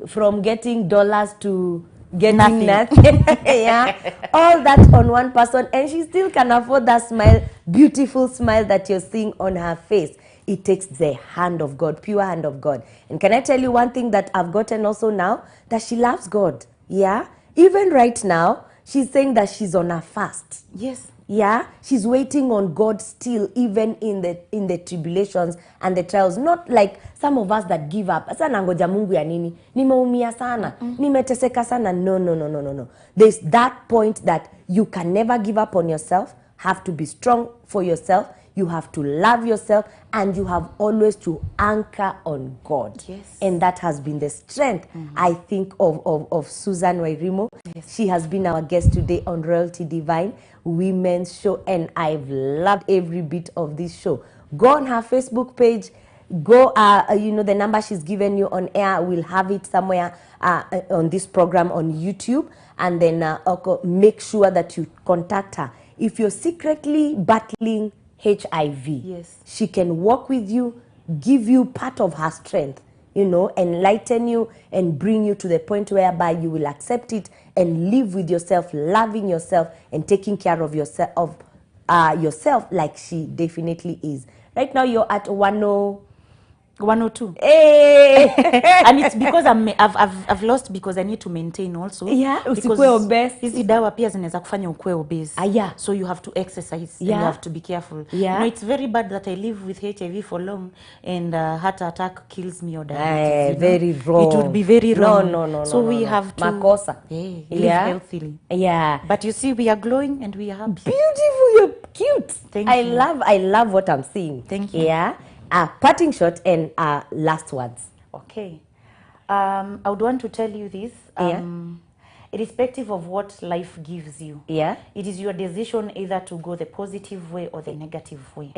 From getting dollars to getting nothing. Yeah. All that on one person. And she still can afford that smile, beautiful smile that you're seeing on her face. It takes the hand of God, pure hand of God. And can I tell you one thing that I've gotten also now? That she loves God. Yeah. Even right now, she's saying that she's on a fast. Yes. Yeah, she's waiting on God still, even in the tribulations and the trials. Not like some of us that give up. Asa nangoja Mungu ya nini? Nimeumia sana. Nimeteseka sana. No. There's that point that you can never give up on yourself. Have to be strong for yourself. You have to love yourself, and you have always to anchor on God. Yes. And that has been the strength, I think, of Susan Wairimu. Yes. She has been our guest today on Royalty Divine Women's Show, and I've loved every bit of this show. Go on her Facebook page. Go, the number she's given you on air. We'll have it somewhere on this program on YouTube. And then make sure that you contact her. If you're secretly battling HIV, yes, she can walk with you, give you part of her strength, enlighten you and bring you to the point whereby you will accept it and live with yourself, loving yourself and taking care of yourself, like she definitely is. Right now you're at 102. Hey! And it's because I've lost because I need to maintain also. Yeah, usikue obese. Hizi dawa pia zinaweza kufanya ukue obese. Yeah. So you have to exercise and you have to be careful. Yeah. It's very bad that I live with HIV for long and heart attack kills me or diabetes. Very wrong. It would be very wrong. No. So we have to Makosa. Live healthily. Yeah. But you see, we are glowing and we are happy. Beautiful, you're cute. Thank you. I love what I'm seeing. Thank you. Yeah. Parting shot and last words. Okay. I would want to tell you this. Irrespective of what life gives you, it is your decision either to go the positive way or the negative way.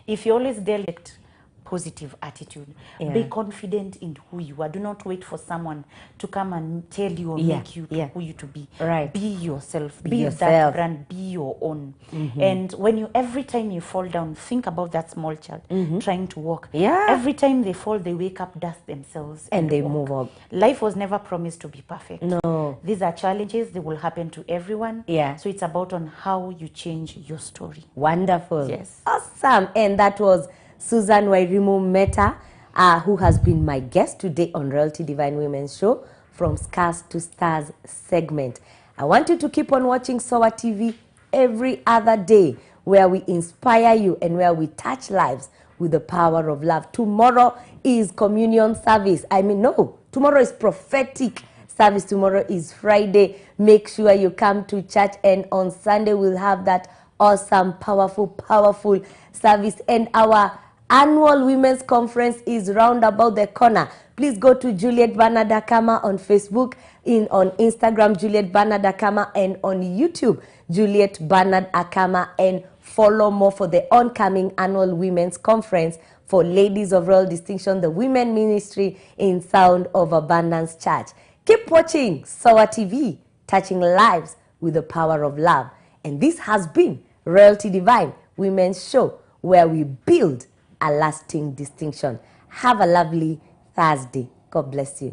If you always direct positive attitude, be confident in who you are. Do not wait for someone to come and tell you or make you who you to be. Right. Be yourself. Be that brand. Be your own. And when every time you fall down, think about that small child trying to walk. Every time they fall, they wake up, dust themselves, and they move up. Life was never promised to be perfect. No. These are challenges. They will happen to everyone. So it's about on how you change your story. Wonderful. Yes. Awesome. And that was Susan Wairimu Meta, who has been my guest today on Royalty Divine Women's Show, From Scars to Stars segment. I want you to keep on watching SOA TV every other day, where we inspire you and where we touch lives with the power of love. Tomorrow is communion service. Tomorrow is prophetic service. Tomorrow is Friday. Make sure you come to church, and on Sunday we'll have that awesome, powerful service. And our annual women's conference is round about the corner. Please go to Juliet Bernard Akama on Facebook, on Instagram Juliet Bernard Akama, and on YouTube Juliet Bernard Akama, and follow more for the oncoming annual women's conference for Ladies of Royal Distinction, the women ministry in Sound of Abundance Church. Keep watching SOA TV, touching lives with the power of love. And this has been Royalty Divine Women's Show, where we build a lasting distinction. Have a lovely Thursday. God bless you.